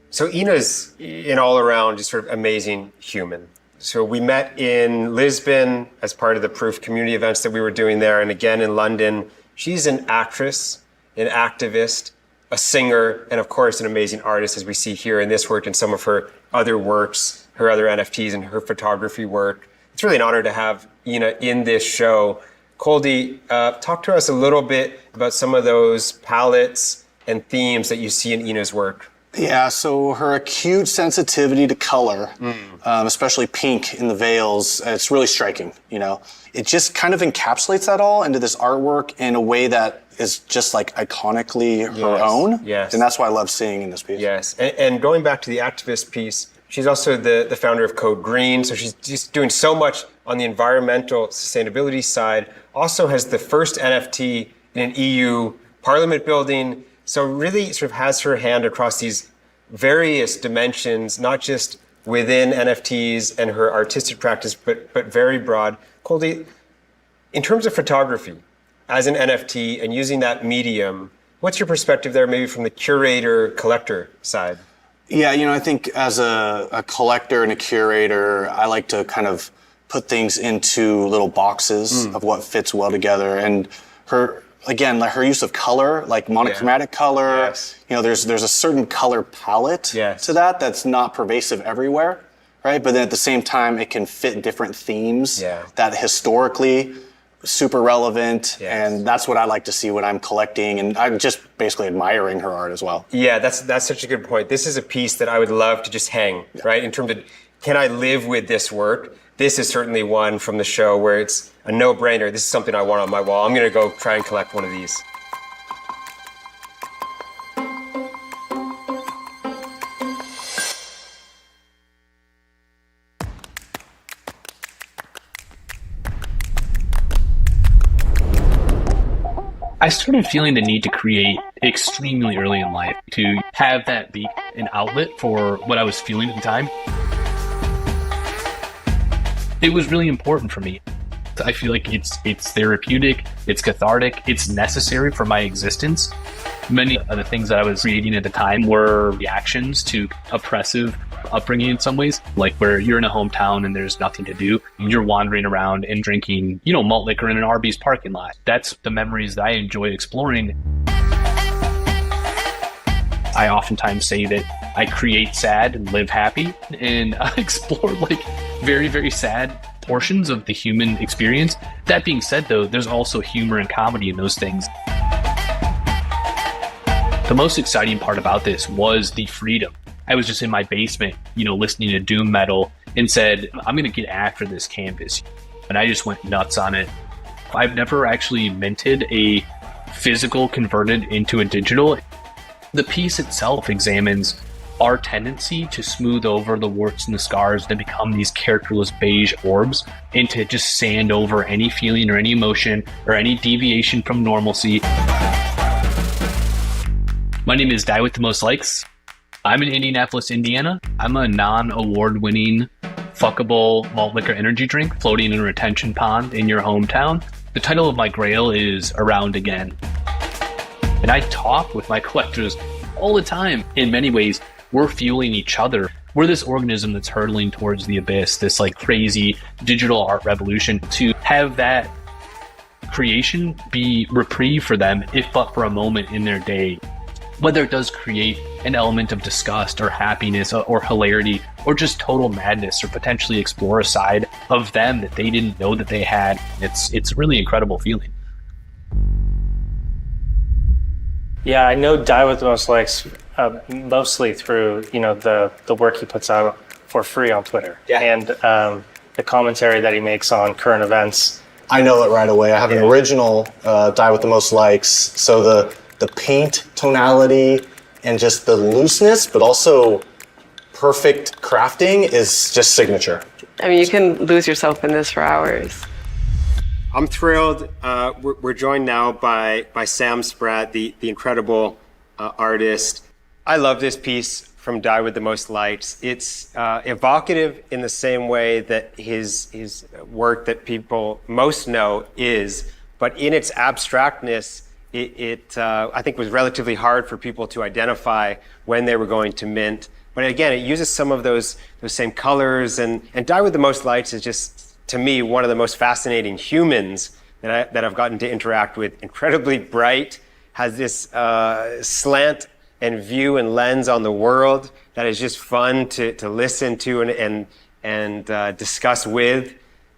So Ina's an all-around, just sort of amazing human. So we met in Lisbon as part of the Proof community events that we were doing there, and again in London. She's an actress, an activist, a singer, and of course an amazing artist, as we see here in this work and some of her other works, her other NFTs and her photography work. It's really an honor to have Ina in this show. Koldi, talk to us a little bit about some of those palettes and themes that you see in Ina's work. Yeah, so her acute sensitivity to color, especially pink in the veils, it's really striking, you know. It just kind of encapsulates that all into this artwork in a way that is just like iconically her own. Yes. And that's what I love seeing in this piece. Yes, and going back to the activist piece, she's also the founder of Code Green, so she's just doing so much on the environmental sustainability side. Also has the first NFT in an EU Parliament building. So really sort of has her hand across these various dimensions, not just within NFTs and her artistic practice, but very broad. Koldi, in terms of photography, as an NFT and using that medium, what's your perspective there, maybe from the curator-collector side? Yeah, you know, I think as a collector and a curator, I like to kind of put things into little boxes of what fits well together. And again, like her use of color, like monochromatic color, you know, there's a certain color palette to that that's not pervasive everywhere, right? But then at the same time, it can fit different themes that historically super relevant, and that's what I like to see when I'm collecting, and I'm just basically admiring her art as well. Yeah, that's such a good point. This is a piece that I would love to just hang, right? In terms of, can I live with this work? This is certainly one from the show where it's a no-brainer. This is something I want on my wall. I'm gonna go try and collect one of these. I started feeling the need to create extremely early in life, to have that be an outlet for what I was feeling at the time. It was really important for me. I feel like it's therapeutic, it's cathartic, it's necessary for my existence. Many of the things that I was creating at the time were reactions to oppressive upbringing in some ways, like where you're in a hometown and there's nothing to do. You're wandering around and drinking, you know, malt liquor in an Arby's parking lot. That's the memories that I enjoy exploring. I oftentimes say that I create sad and live happy, and I explore like very, very sad portions of the human experience. That being said, though, there's also humor and comedy in those things. The most exciting part about this was the freedom. I was just in my basement, listening to doom metal and said, I'm going to get after this canvas. And I just went nuts on it. I've never actually minted a physical converted into a digital. The piece itself examines our tendency to smooth over the warts and the scars to become these characterless beige orbs and to just sand over any feeling or any emotion or any deviation from normalcy. My name is diewiththemostlikes. I'm in Indianapolis, Indiana. I'm a non-award-winning, fuckable malt liquor energy drink floating in a retention pond in your hometown. The title of my Grail is Around Again. And I talk with my collectors all the time. In many ways, we're fueling each other. We're this organism that's hurtling towards the abyss, this like crazy digital art revolution. To have that creation be reprieve for them, if but for a moment in their day. Whether it does create an element of disgust or happiness or hilarity or just total madness, or potentially explore a side of them that they didn't know that they had. It's a really incredible feeling. Yeah, I know Die with the Most Likes mostly through the work he puts out for free on Twitter, and the commentary that he makes on current events. I know it right away. I have an original Die with the Most Likes, so the paint tonality and just the looseness, but also perfect crafting is just signature. I mean, you can lose yourself in this for hours. I'm thrilled. We're joined now by Sam Spratt, the incredible artist. I love this piece from Die with the Most Likes. It's evocative in the same way that his work that people most know is, but in its abstractness, it I think was relatively hard for people to identify when they were going to mint. But again, it uses some of those same colors, and Die with the Most Likes is just, to me, one of the most fascinating humans that I've gotten to interact with. Incredibly bright, has this slant and view and lens on the world that is just fun to listen to and discuss with.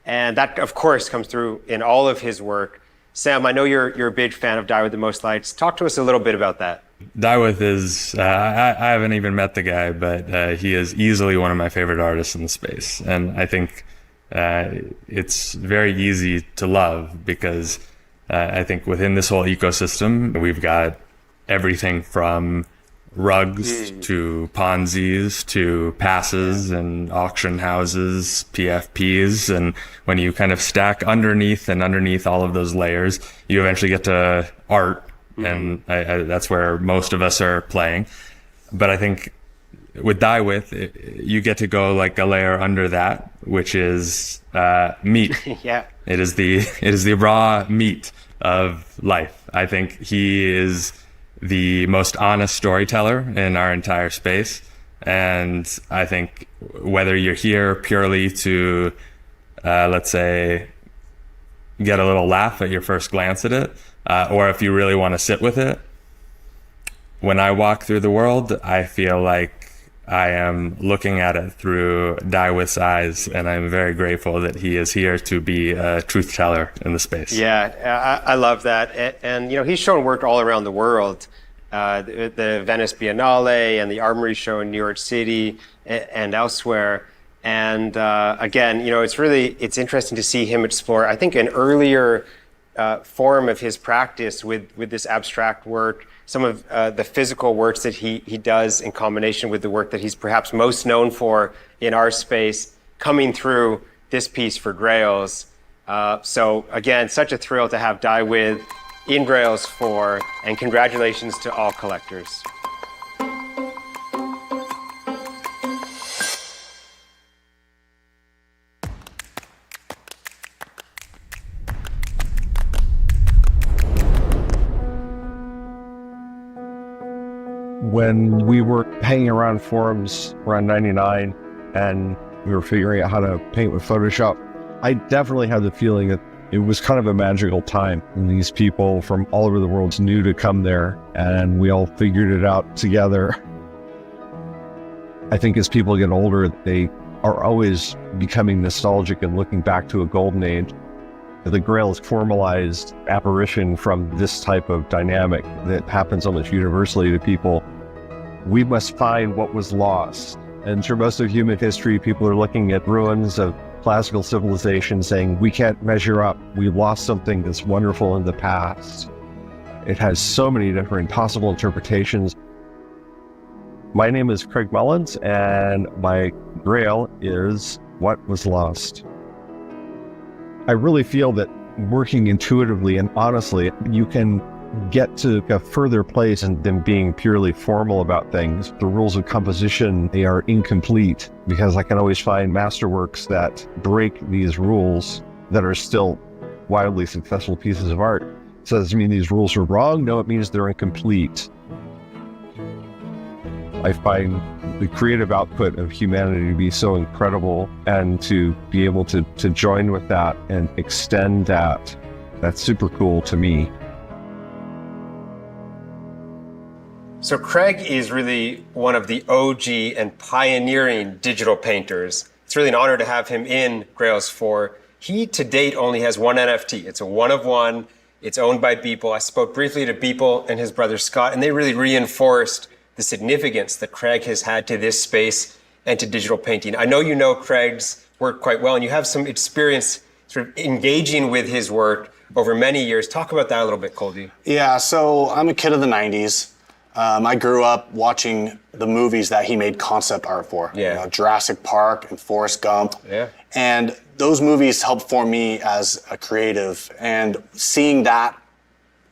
And that, of course, comes through in all of his work. Sam, I know you're a big fan of Die with the Most Likes. Talk to us a little bit about that. Die with is, I haven't even met the guy, but he is easily one of my favorite artists in the space. And I think it's very easy to love because I think within this whole ecosystem, we've got everything from rugs to Ponzi's to passes and auction houses, PFPs. And when you kind of stack underneath all of those layers, you eventually get to art. And that's where most of us are playing. But I think with Die With, you get to go like a layer under that, which is meat. Yeah. It is the raw meat of life. I think he is the most honest storyteller in our entire space. And I think whether you're here purely to, let's say, get a little laugh at your first glance at it, or if you really want to sit with it, when I walk through the world, I feel like I am looking at it through Die With's eyes, and I'm very grateful that he is here to be a truth teller in the space. Yeah, I love that. And he's shown work all around the world. The Venice Biennale and the Armory Show in New York City and elsewhere. And again, it's interesting to see him explore, I think, an earlier form of his practice with this abstract work, some of the physical works that he does in combination with the work that he's perhaps most known for in our space, coming through this piece for Grails. So again, such a thrill to have Die With in Grails 4, and congratulations to all collectors. When we were hanging around forums around 99 and we were figuring out how to paint with Photoshop, I definitely had the feeling that it was kind of a magical time. And these people from all over the world knew to come there, and we all figured it out together. I think as people get older, they are always becoming nostalgic and looking back to a golden age. The Grail is formalized apparition from this type of dynamic that happens almost universally to people. We must find what was lost. And through most of human history, people are looking at ruins of classical civilization saying, we can't measure up. We lost something that's wonderful in the past. It has so many different possible interpretations. My name is Craig Mullins, and my Grail is What Was Lost. I really feel that working intuitively and honestly, you can get to a further place than being purely formal about things. The rules of composition, they are incomplete because I can always find masterworks that break these rules that are still wildly successful pieces of art. So does it mean these rules are wrong? No, it means they're incomplete. I find the creative output of humanity to be so incredible, and to be able to join with that and extend that, that's super cool to me. So Craig is really one of the OG and pioneering digital painters. It's really an honor to have him in Grails 4. He, to date, only has one NFT. It's a one of one. It's owned by Beeple. I spoke briefly to Beeple and his brother Scott, and they really reinforced the significance that Craig has had to this space and to digital painting. I know you know Craig's work quite well, and you have some experience sort of engaging with his work over many years. Talk about that a little bit, Colby. Yeah, so I'm a kid of the 90s. I grew up watching the movies that he made concept art for. Yeah. You know, Jurassic Park and Forrest Gump. Yeah. And those movies helped form me as a creative. And seeing that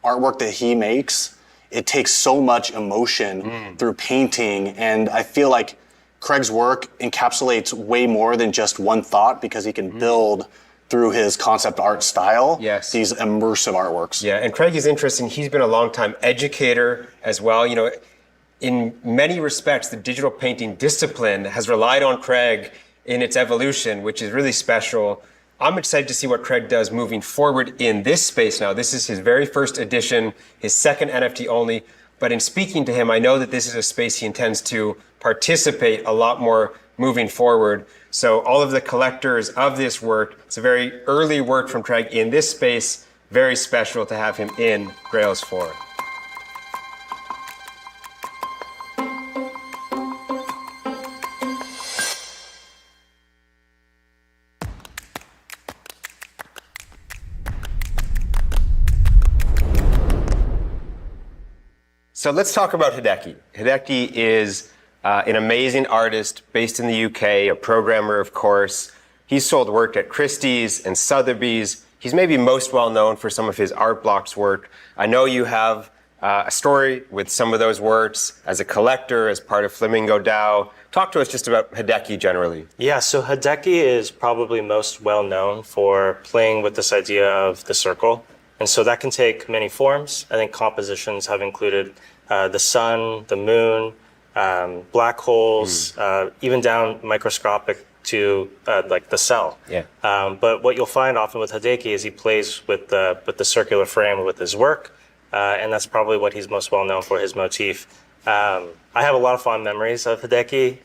artwork that he makes, it takes so much emotion through painting. And I feel like Craig's work encapsulates way more than just one thought, because he can build through his concept art style, these immersive artworks. Yeah, and Craig is interesting. He's been a long-time educator as well. You know, in many respects, the digital painting discipline has relied on Craig in its evolution, which is really special. I'm excited to see what Craig does moving forward in this space now. This is his very first edition, his second NFT only. But in speaking to him, I know that this is a space he intends to participate a lot more moving forward. So all of the collectors of this work, it's a very early work from Craig in this space, very special to have him in Grails 4. So let's talk about Hideki. Hideki is an amazing artist based in the UK, a programmer, of course. He's sold work at Christie's and Sotheby's. He's maybe most well known for some of his art blocks work. I know you have a story with some of those works as a collector, as part of Flamingo DAO. Talk to us just about Hideki generally. Yeah, so Hideki is probably most well known for playing with this idea of the circle. And so that can take many forms. I think compositions have included the sun, the moon, black holes, even down microscopic to like the cell. Yeah. But what you'll find often with Hideki is he plays with the circular frame with his work, and that's probably what he's most well known for, his motif. I have a lot of fond memories of Hideki.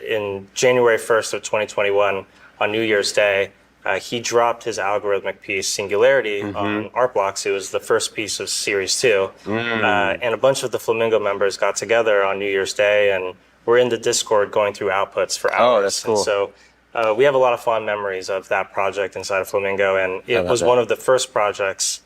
In January 1st of 2021, on New Year's Day, he dropped his algorithmic piece, Singularity, on Art Blocks. It was the first piece of Series 2. And a bunch of the Flamingo members got together on New Year's Day, and we're in the Discord going through outputs for hours. Oh, that's cool. And so we have a lot of fond memories of that project inside of Flamingo, and it was one of the first projects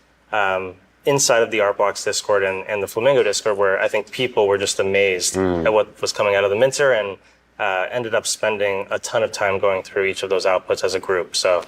inside of the Art Blocks Discord and the Flamingo Discord where I think people were just amazed at what was coming out of the minter, and ended up spending a ton of time going through each of those outputs as a group. So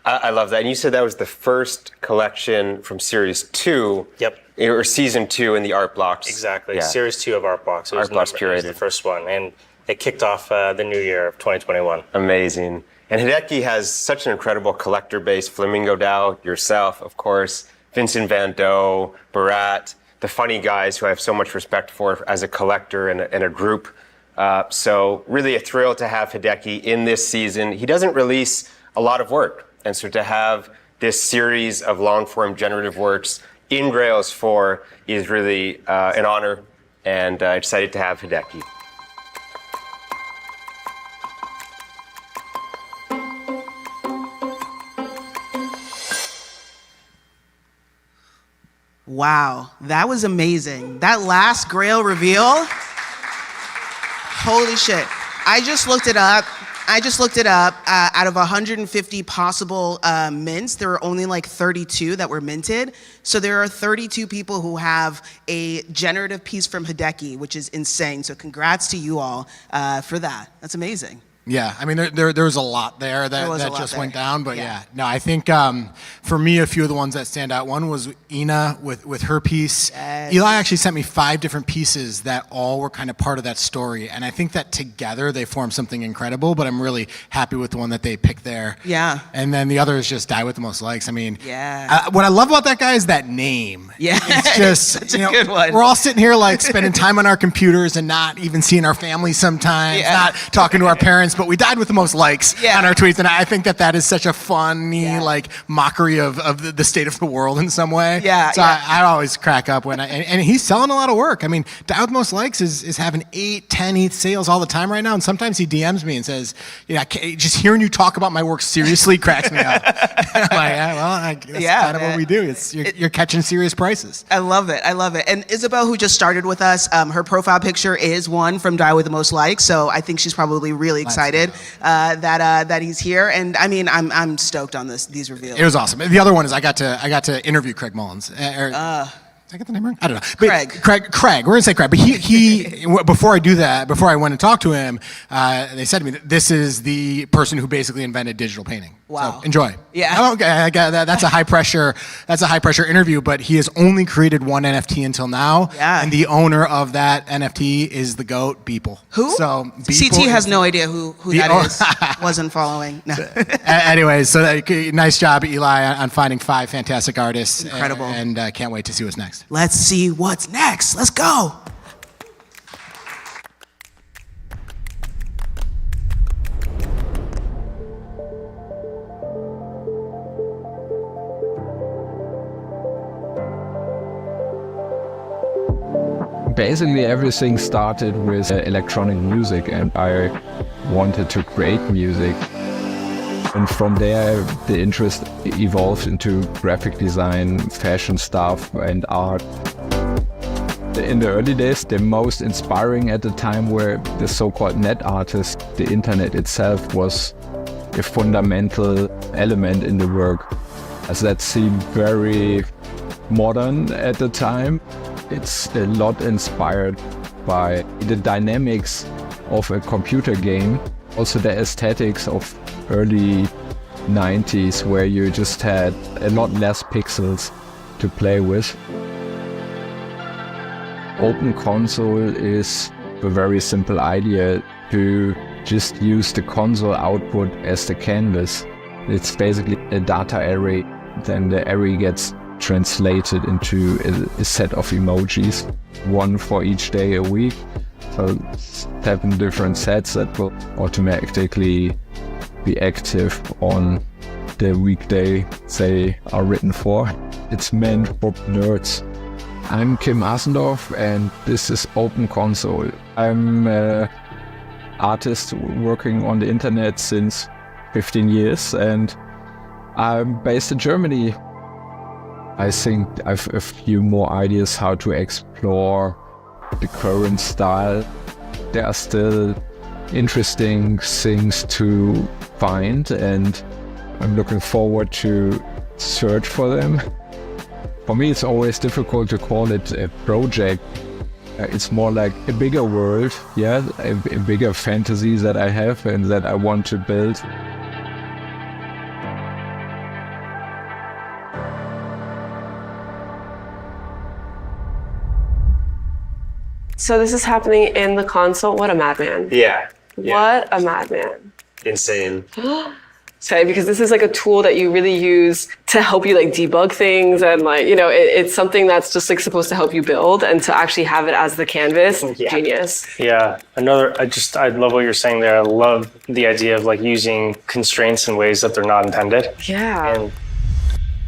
I love that. And you said that was the first collection from Series 2. Yep. Or Season 2 in the Art Blocks. Exactly. Yeah. Series 2 of Art Blocks. It was Art Blocks It was the first one. And it kicked off the new year of 2021. Amazing. And Hideki has such an incredible collector base. Flamingo DAO, yourself, of course, Vincent Van Doe, Barat, the funny guys who I have so much respect for as a collector and a group. So really a thrill to have Hideki in this season. He doesn't release a lot of work. And so to have this series of long-form generative works in Grails 4 is really an honor, and excited to have Hideki. Wow, that was amazing. That last Grail reveal, holy shit. I just looked it up. Out of 150 possible mints, there were only like 32 that were minted. So there are 32 people who have a generative piece from Hideki, which is insane. So congrats to you all for that. That's amazing. Yeah, I mean, there was a lot there that just went down, but yeah. No, I think for me, a few of the ones that stand out, one was Ina with her piece. Yes. Eli actually sent me 5 different pieces that all were kind of part of that story, and I think that together they form something incredible, but I'm really happy with the one that they picked there. Yeah. And then the other is just Die With The Most Likes. I mean, Yeah. what I love about that guy is that name. Yeah, It's just, such a good one. we're all sitting here like spending time on our computers and not even seeing our families sometimes, Yeah. not talking to our parents, but we died with the most likes on our tweets, and I think that is such a funny like mockery of the state of the world in some way. Yeah, So yeah. I always crack up when and he's selling a lot of work. I mean, Die With The Most Likes is having 8, 10 ETH sales all the time right now, and sometimes he DMs me and says, just hearing you talk about my work seriously cracks me up. I'm like, that's kind of what we do. You're catching serious prices. I love it. And Isabel, who just started with us, her profile picture is one from Die With The Most Likes, so I think she's probably really excited that he's here. And I mean, I'm stoked on these reveals. It was awesome. The other one is I got to interview Craig Mullins. Did I get the name wrong? I don't know. But Craig. We're gonna say Craig. But he before I went and talked to him, they said to me that this is the person who basically invented digital painting. Wow. So enjoy. Yeah. I got that. That's a high pressure interview. But he has only created one NFT until now. Yeah. And the owner of that NFT is the GOAT, Beeple. Who? So CT has no idea who that is. Wasn't following. No. Anyways, so nice job, Eli, on finding 5 fantastic artists. Incredible. And can't wait to see what's next. Let's see what's next. Let's go. Basically, everything started with electronic music, and I wanted to create music. And from there, the interest evolved into graphic design, fashion stuff, and art. In the early days, the most inspiring at the time were the so-called net artists. The internet itself was a fundamental element in the work, as that seemed very modern at the time. It's a lot inspired by the dynamics of a computer game, also the aesthetics of early 90s, where you just had a lot less pixels to play with. Open console is a very simple idea to just use the console output as the canvas. It's basically a data array, then the array gets translated into a set of emojis, one for each day a week. So 7 different sets that will automatically be active on the weekday they are written for. It's meant for nerds. I'm Kim Asendorf, and this is Open Console. I'm an artist working on the internet since 15 years, and I'm based in Germany. I think I've a few more ideas how to explore the current style. There are still interesting things to find, and I'm looking forward to search for them. For me, it's always difficult to call it a project. It's more like a bigger world, a bigger fantasy that I have and that I want to build. So this is happening in the console. What a madman. Yeah. What a madman. Insane. Okay, because this is like a tool that you really use to help you like debug things, and like, it's something that's just like supposed to help you build, and to actually have it as the canvas, genius. Yeah, I love what you're saying there. I love the idea of like using constraints in ways that they're not intended. Yeah. And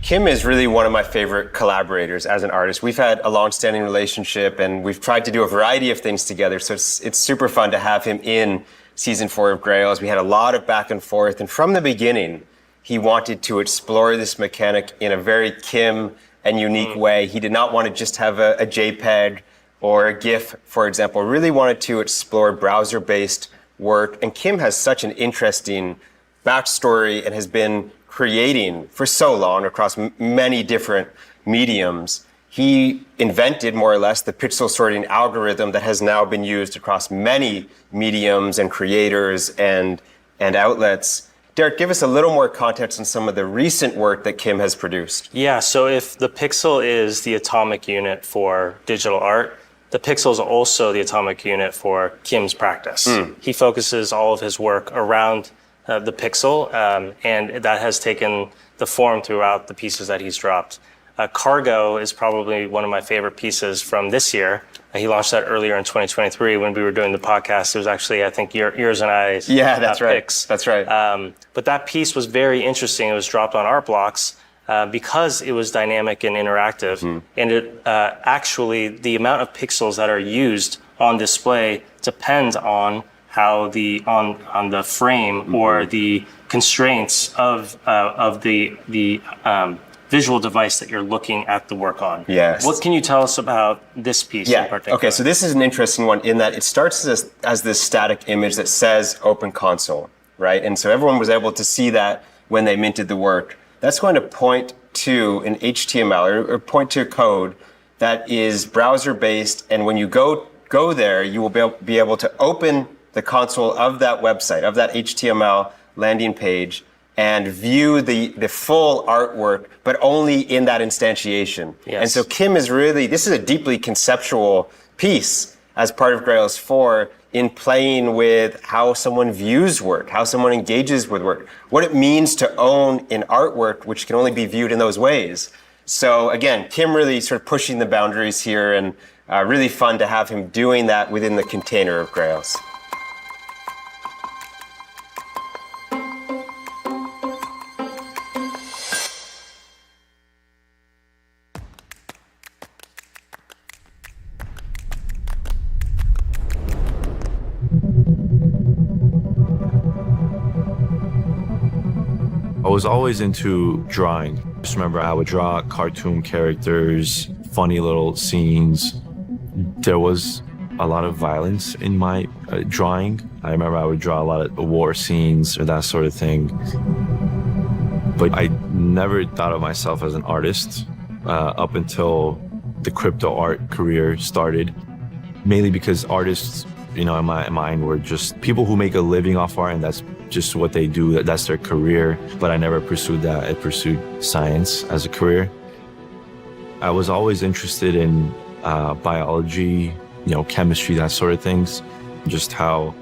Kim is really one of my favorite collaborators as an artist. We've had a long-standing relationship, and we've tried to do a variety of things together, so it's super fun to have him in Season 4 of Grails. We had a lot of back and forth, and from the beginning, he wanted to explore this mechanic in a very Kim and unique way. He did not want to just have a JPEG or a GIF, for example. Really wanted to explore browser-based work. And Kim has such an interesting backstory and has been creating for so long across many different mediums. He invented, more or less, the pixel sorting algorithm that has now been used across many mediums and creators and outlets. Derek, give us a little more context on some of the recent work that Kim has produced. Yeah, so if the pixel is the atomic unit for digital art, the pixel is also the atomic unit for Kim's practice. He focuses all of his work around the pixel, and that has taken the form throughout the pieces that he's dropped. Cargo is probably one of my favorite pieces from this year. He launched that earlier in 2023 when we were doing the podcast. It was actually, I think, yours and I's picks. That's right. But that piece was very interesting. It was dropped on Art Blocks because it was dynamic and interactive. And it actually, the amount of pixels that are used on display depends on how on the frame or the constraints of the visual device that you're looking at the work on. Yes. What can you tell us about this piece in particular? Okay, so this is an interesting one in that it starts as this static image that says Open Console, right? And so everyone was able to see that when they minted the work. That's going to point to an HTML or point to code that is browser-based, and when you go there, you will be able to open the console of that website, of that HTML landing page, and view the full artwork, but only in that instantiation. Yes. And so Kim is this is a deeply conceptual piece as part of Grails 4 in playing with how someone views work, how someone engages with work, what it means to own an artwork which can only be viewed in those ways. So again, Kim really sort of pushing the boundaries here, and really fun to have him doing that within the container of Grails. I was always into drawing. I just remember I would draw cartoon characters, funny little scenes. There was a lot of violence in my drawing. I remember I would draw a lot of war scenes or that sort of thing. But I never thought of myself as an artist up until the crypto art career started. Mainly because artists, in my mind, were just people who make a living off art, and that's just what they do, that's their career. But I never pursued that. I pursued science as a career. I was always interested in biology, chemistry, that sort of things. Just how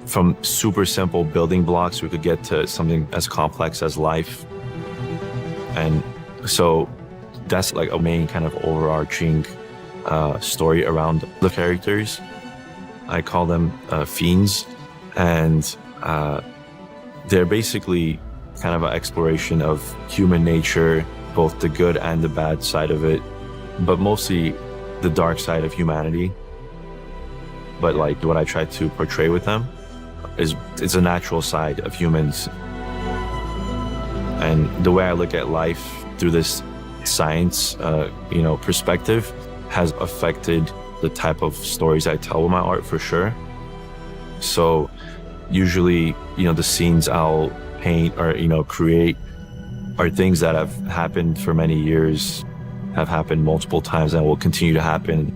from super simple building blocks we could get to something as complex as life. And so that's like a main kind of overarching story around the characters. I call them fiends, and they're basically kind of an exploration of human nature, both the good and the bad side of it, but mostly the dark side of humanity. But like what I try to portray with them is it's a natural side of humans. And the way I look at life through this science, perspective has affected the type of stories I tell with my art for sure. So usually, the scenes I'll paint or, create are things that have happened for many years, have happened multiple times, and will continue to happen.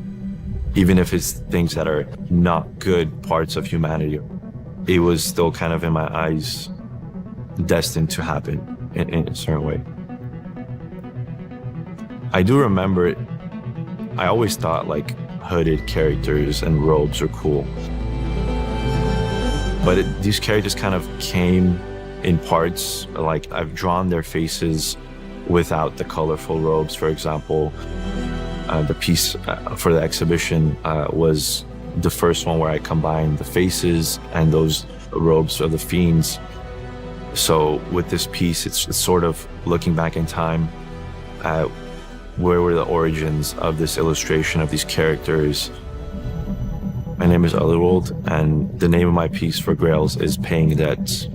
Even if it's things that are not good parts of humanity, it was still kind of in my eyes destined to happen in a certain way. I do remember it. I always thought like hooded characters and robes are cool. But these characters kind of came in parts. Like I've drawn their faces without the colorful robes, for example. The piece for the exhibition was the first one where I combined the faces and those robes of the fiends. So with this piece, it's sort of looking back in time at where were the origins of this illustration of these characters. My name is Otherworld, and the name of my piece for Grails is Paying Debts.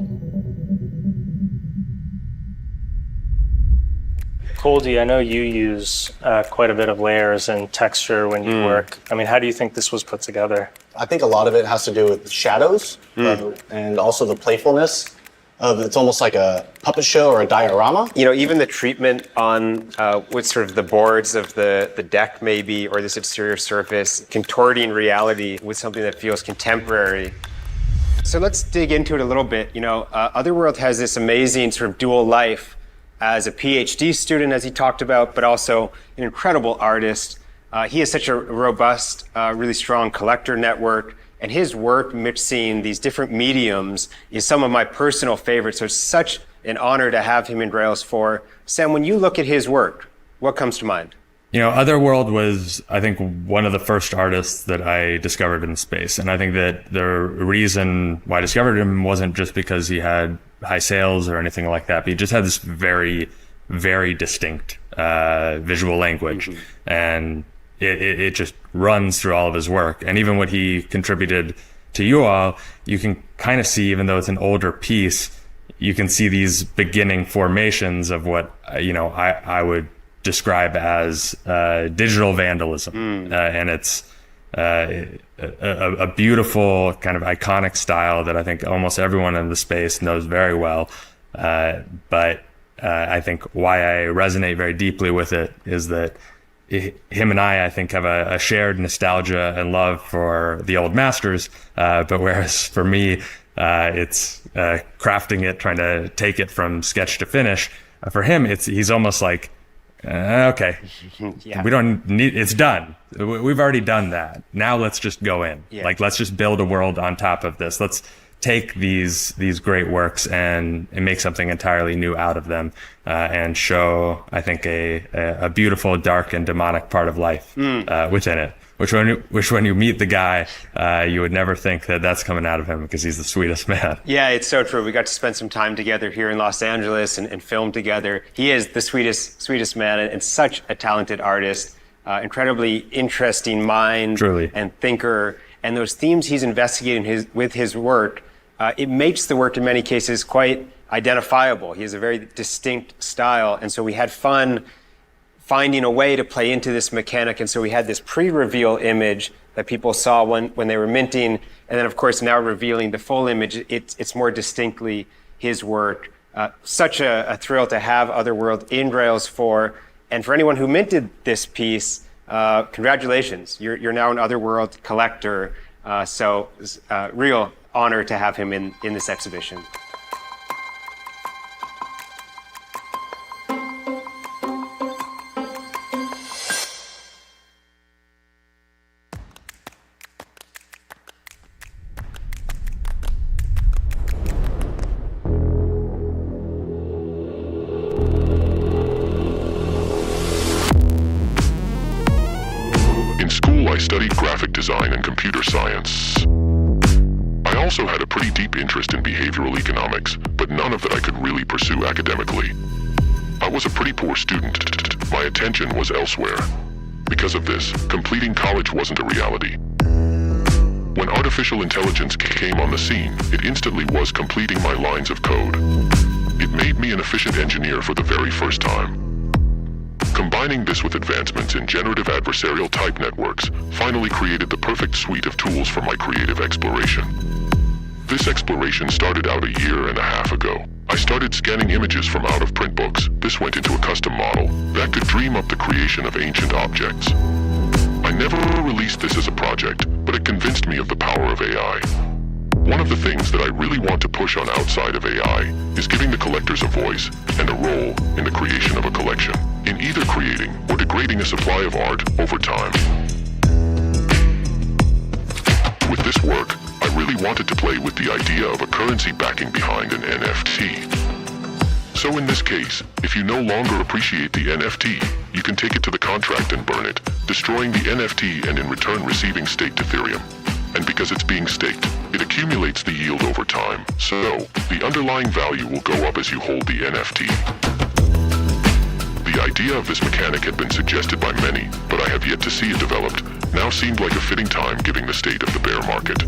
Goldie, I know you use quite a bit of layers and texture when you work. I mean, how do you think this was put together? I think a lot of it has to do with shadows and also the playfulness of it's almost like a puppet show or a diorama. You know, even the treatment on with sort of the boards of the deck maybe, or this exterior surface, contorting reality with something that feels contemporary. So let's dig into it a little bit. You know, Otherworld has this amazing sort of dual life as a PhD student, as he talked about, but also an incredible artist. He has such a robust, really strong collector network, and his work mixing these different mediums is some of my personal favorites. So it's such an honor to have him in Grails 4. Sam, when you look at his work, what comes to mind? You know, Otherworld was, I think, one of the first artists that I discovered in space. And I think that the reason why I discovered him wasn't just because he had high sales or anything like that, but he just had this very, very distinct visual language. And it just runs through all of his work. And even what he contributed to you all, you can kind of see, even though it's an older piece, you can see these beginning formations of what, I would describe as digital vandalism. And it's a beautiful kind of iconic style that I think almost everyone in the space knows very well. But I think why I resonate very deeply with it is that him and I think, have a shared nostalgia and love for the old masters. But whereas for me, it's crafting it, trying to take it from sketch to finish. For him, he's almost like, okay, we don't need, it's done. We've already done that. Now let's just go in. Like, let's just build a world on top of this. Let's take these great works and make something entirely new out of them, and show, I think, a beautiful, dark, and demonic part of life within it. Which when you meet the guy, you would never think that that's coming out of him, because he's the sweetest man. Yeah, it's so true. We got to spend some time together here in Los Angeles and film together. He is the sweetest man, and such a talented artist, incredibly interesting mind. Truly. And thinker. And those themes he's investigating with his work, it makes the work in many cases quite identifiable. He has a very distinct style, and so we had fun finding a way to play into this mechanic. And so we had this pre-reveal image that people saw when they were minting, and then of course now revealing the full image, it's more distinctly his work. Such a thrill to have Otherworld in Grails 4, and for anyone who minted this piece, congratulations, you're now an Otherworld collector. So real honor to have him in this exhibition. In school, I studied graphic design and computer science. I also had a pretty deep interest in behavioral economics, but none of that I could really pursue academically. I was a pretty poor student. My attention was elsewhere. Because of this, completing college wasn't a reality. When artificial intelligence came on the scene, it instantly was completing my lines of code. It made me an efficient engineer for the very first time. Combining this with advancements in generative adversarial type networks finally created the perfect suite of tools for my creative exploration. This exploration started out a year and a half ago. I started scanning images from out-of-print books. This went into a custom model that could dream up the creation of ancient objects. I never released this as a project, but it convinced me of the power of AI. One of the things that I really want to push on outside of AI is giving the collectors a voice and a role in the creation of a collection, in either creating or degrading a supply of art over time. With this work, I really wanted to play with the idea of a currency backing behind an NFT. So in this case, if you no longer appreciate the NFT, you can take it to the contract and burn it, destroying the NFT and in return receiving staked Ethereum. And because it's being staked, it accumulates the yield over time. So, the underlying value will go up as you hold the NFT. The idea of this mechanic had been suggested by many, but I have yet to see it developed. Now seemed like a fitting time given the state of the bear market.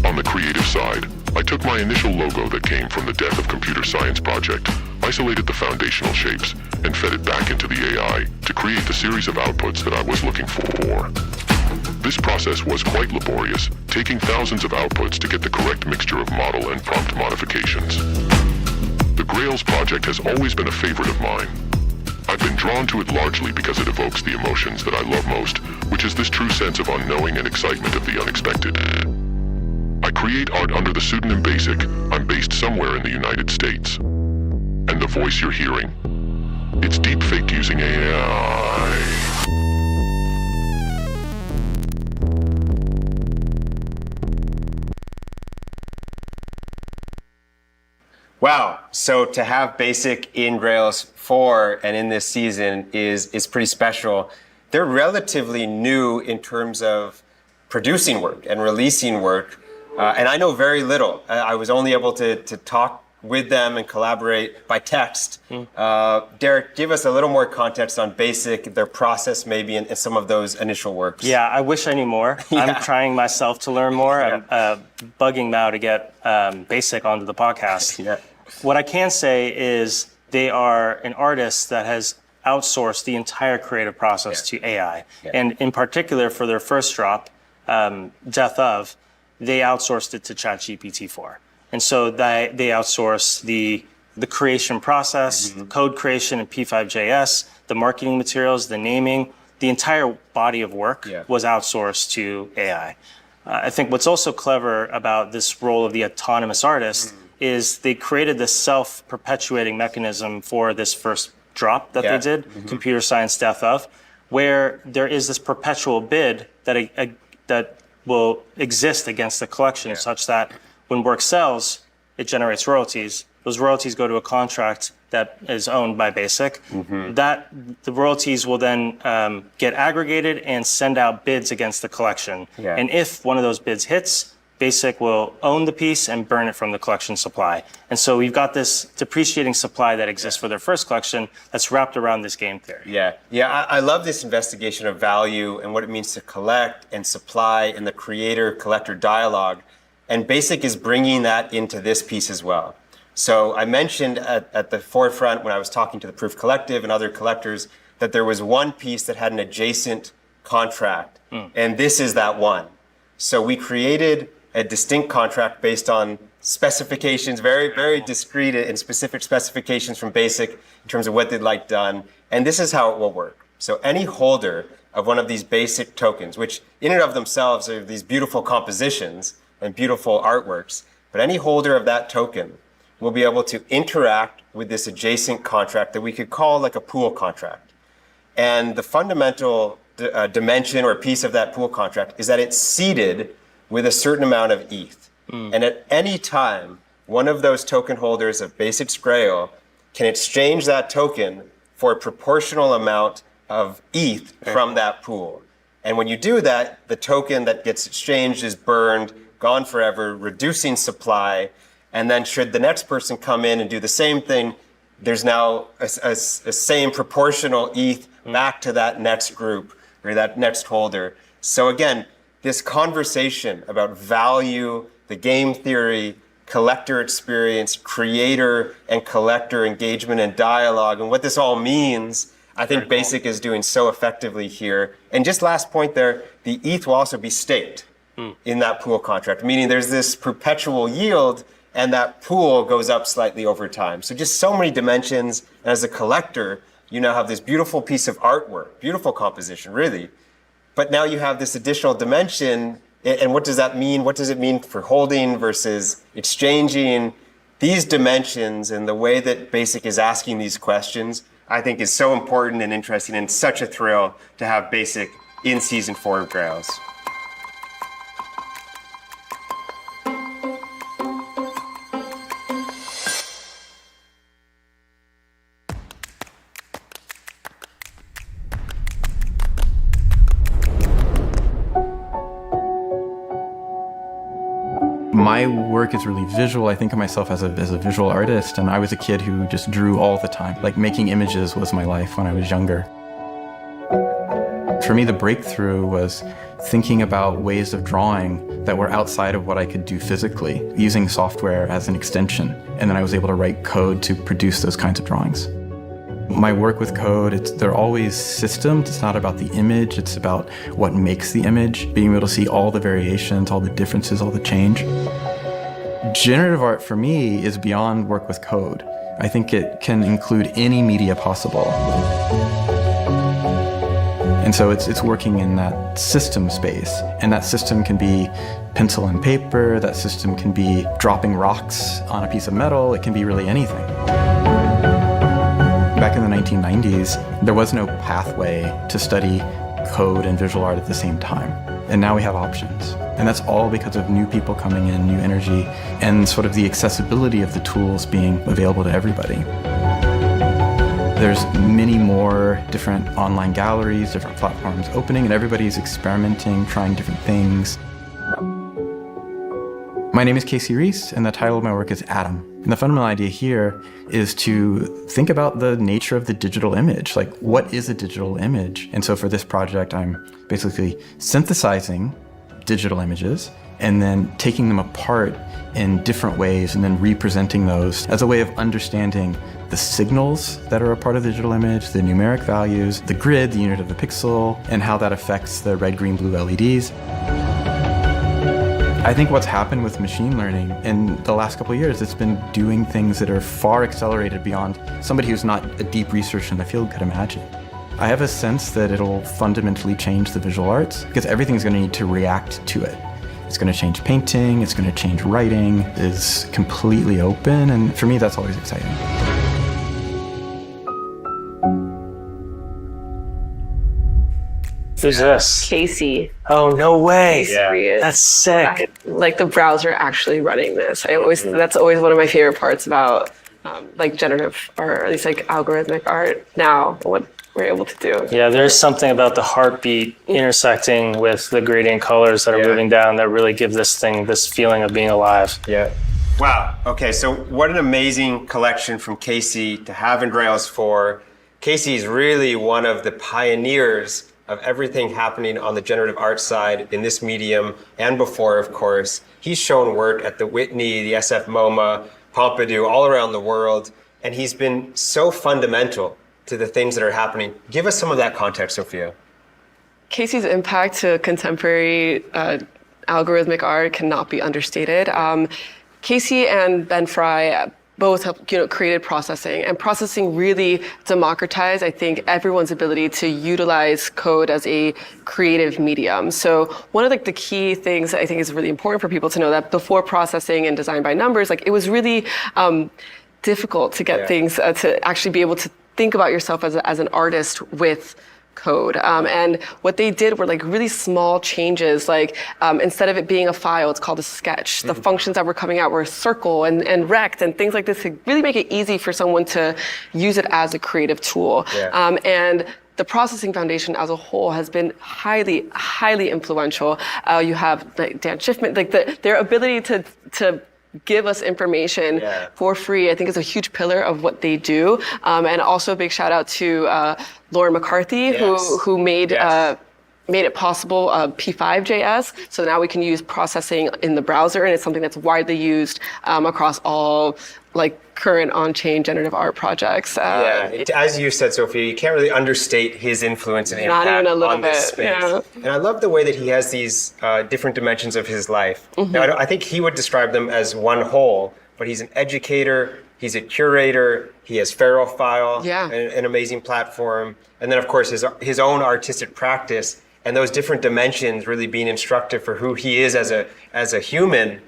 On the creative side, I took my initial logo that came from the Death of Computer Science project, isolated the foundational shapes, and fed it back into the AI to create the series of outputs that I was looking for. This process was quite laborious, taking thousands of outputs to get the correct mixture of model and prompt modifications. The Grails project has always been a favorite of mine. I've been drawn to it largely because it evokes the emotions that I love most, which is this true sense of unknowing and excitement of the unexpected. I create art under the pseudonym BASIIC. I'm based somewhere in the United States. And the voice you're hearing, it's deep-faked using AI. Wow, so to have BASIIC in Grails 4 and in this season is pretty special. They're relatively new in terms of producing work and releasing work, and I know very little. I was only able to talk with them and collaborate by text. Derek, give us a little more context on BASIIC, their process maybe, and some of those initial works. Yeah, I wish I knew more. I'm trying myself to learn more. I'm bugging Mao to get BASIIC onto the podcast. What I can say is they are an artist that has outsourced the entire creative process to AI. And in particular, for their first drop, Death Of, they outsourced it to ChatGPT-4. And so they outsource the creation process, code creation in P5.js, the marketing materials, the naming, the entire body of work was outsourced to AI. I think what's also clever about this role of the autonomous artist is they created this self-perpetuating mechanism for this first drop that they did, Computer Science Death Of, where there is this perpetual bid that will exist against the collection such that when work sells, it generates royalties. Those royalties go to a contract that is owned by BASIIC. The royalties will then get aggregated and send out bids against the collection. And if one of those bids hits, BASIIC will own the piece and burn it from the collection supply. And so we've got this depreciating supply that exists for their first collection that's wrapped around this game theory. I love this investigation of value and what it means to collect and supply and the creator-collector dialogue. And BASIIC is bringing that into this piece as well. So I mentioned at the forefront when I was talking to the Proof Collective and other collectors that there was one piece that had an adjacent contract. And this is that one. So we created a distinct contract based on specifications, very, very discrete and specific specifications from BASIIC in terms of what they'd like done. And this is how it will work. So any holder of one of these BASIIC tokens, which in and of themselves are these beautiful compositions and beautiful artworks, but any holder of that token will be able to interact with this adjacent contract that we could call like a pool contract. And the fundamental dimension or piece of that pool contract is that it's seeded with a certain amount of ETH. And at any time, one of those token holders of BASIIC's Grail can exchange that token for a proportional amount of ETH from that pool. And when you do that, the token that gets exchanged is burned, gone forever, reducing supply. And then should the next person come in and do the same thing, there's now a same proportional ETH back to that next group or that next holder. So again, this conversation about value, the game theory, collector experience, creator and collector engagement and dialogue, and what this all means, I think BASIIC is doing so effectively here. And just last point there, the ETH will also be staked in that pool contract, meaning there's this perpetual yield and that pool goes up slightly over time. So just so many dimensions. And as a collector, you now have this beautiful piece of artwork, beautiful composition, really. But now you have this additional dimension, and what does that mean? What does it mean for holding versus exchanging? These dimensions and the way that BASIIC is asking these questions, I think is so important and interesting and such a thrill to have BASIIC in Season 4 of Grails. My work is really visual. I think of myself as a visual artist, and I was a kid who just drew all the time. Like making images was my life when I was younger. For me, the breakthrough was thinking about ways of drawing that were outside of what I could do physically, using software as an extension. And then I was able to write code to produce those kinds of drawings. My work with code, they're always systems. It's not about the image, it's about what makes the image, being able to see all the variations, all the differences, all the change. Generative art for me is beyond work with code. I think it can include any media possible. And so it's working in that system space. And that system can be pencil and paper, that system can be dropping rocks on a piece of metal, it can be really anything. Back in the 1990s, there was no pathway to study code and visual art at the same time. And now we have options. And that's all because of new people coming in, new energy, and sort of the accessibility of the tools being available to everybody. There's many more different online galleries, different platforms opening, and everybody's experimenting, trying different things. My name is Casey Rees, and the title of my work is Atom. And the fundamental idea here is to think about the nature of the digital image. Like, what is a digital image? And so for this project, I'm basically synthesizing digital images and then taking them apart in different ways and then representing those as a way of understanding the signals that are a part of the digital image, the numeric values, the grid, the unit of the pixel, and how that affects the red, green, blue LEDs. I think what's happened with machine learning in the last couple of years, it's been doing things that are far accelerated beyond somebody who's not a deep researcher in the field could imagine. I have a sense that it'll fundamentally change the visual arts because everything's going to need to react to it. It's going to change painting, it's going to change writing, it's completely open, and for me that's always exciting. Who's this? Casey. Oh, no way. Casey. That's sick. Like the browser actually running this. That's always one of my favorite parts about like generative art, or at least like algorithmic art now, what we're able to do. Yeah, there's something about the heartbeat intersecting with the gradient colors that are moving down that really give this thing this feeling of being alive. Yeah. Wow. Okay, so what an amazing collection from Casey to have in Grails 4. Casey is really one of the pioneers of everything happening on the generative art side in this medium and before, of course. He's shown work at the Whitney, the SF MoMA, Pompidou, all around the world, and he's been so fundamental to the things that are happening. Give us some of that context, Sophia. Casey's impact to contemporary algorithmic art cannot be understated. Casey and Ben Fry both have created processing, and processing really democratized, I think, everyone's ability to utilize code as a creative medium. So one of the key things I think is really important for people to know that before processing and design by numbers, it was really difficult to get things to actually be able to think about yourself as an artist with code. And what they did were really small changes, instead of it being a file, it's called a sketch. The functions that were coming out were circle and rect and things like this to really make it easy for someone to use it as a creative tool. And the processing foundation as a whole has been highly, highly influential. You have Dan Schiffman, their ability to give us information for free, I think is a huge pillar of what they do. And also a big shout out to Lauren McCarthy, who made it possible, P5.js. So now we can use processing in the browser, and it's something that's widely used across all current on-chain generative art projects. As you said, Sophia, you can't really understate his influence and impact on this space. Yeah. And I love the way that he has these different dimensions of his life. Now, I think he would describe them as one whole, but he's an educator, he's a curator, he has Ferrophile, an amazing platform, and then of course his own artistic practice, and those different dimensions really being instructive for who he is as a human.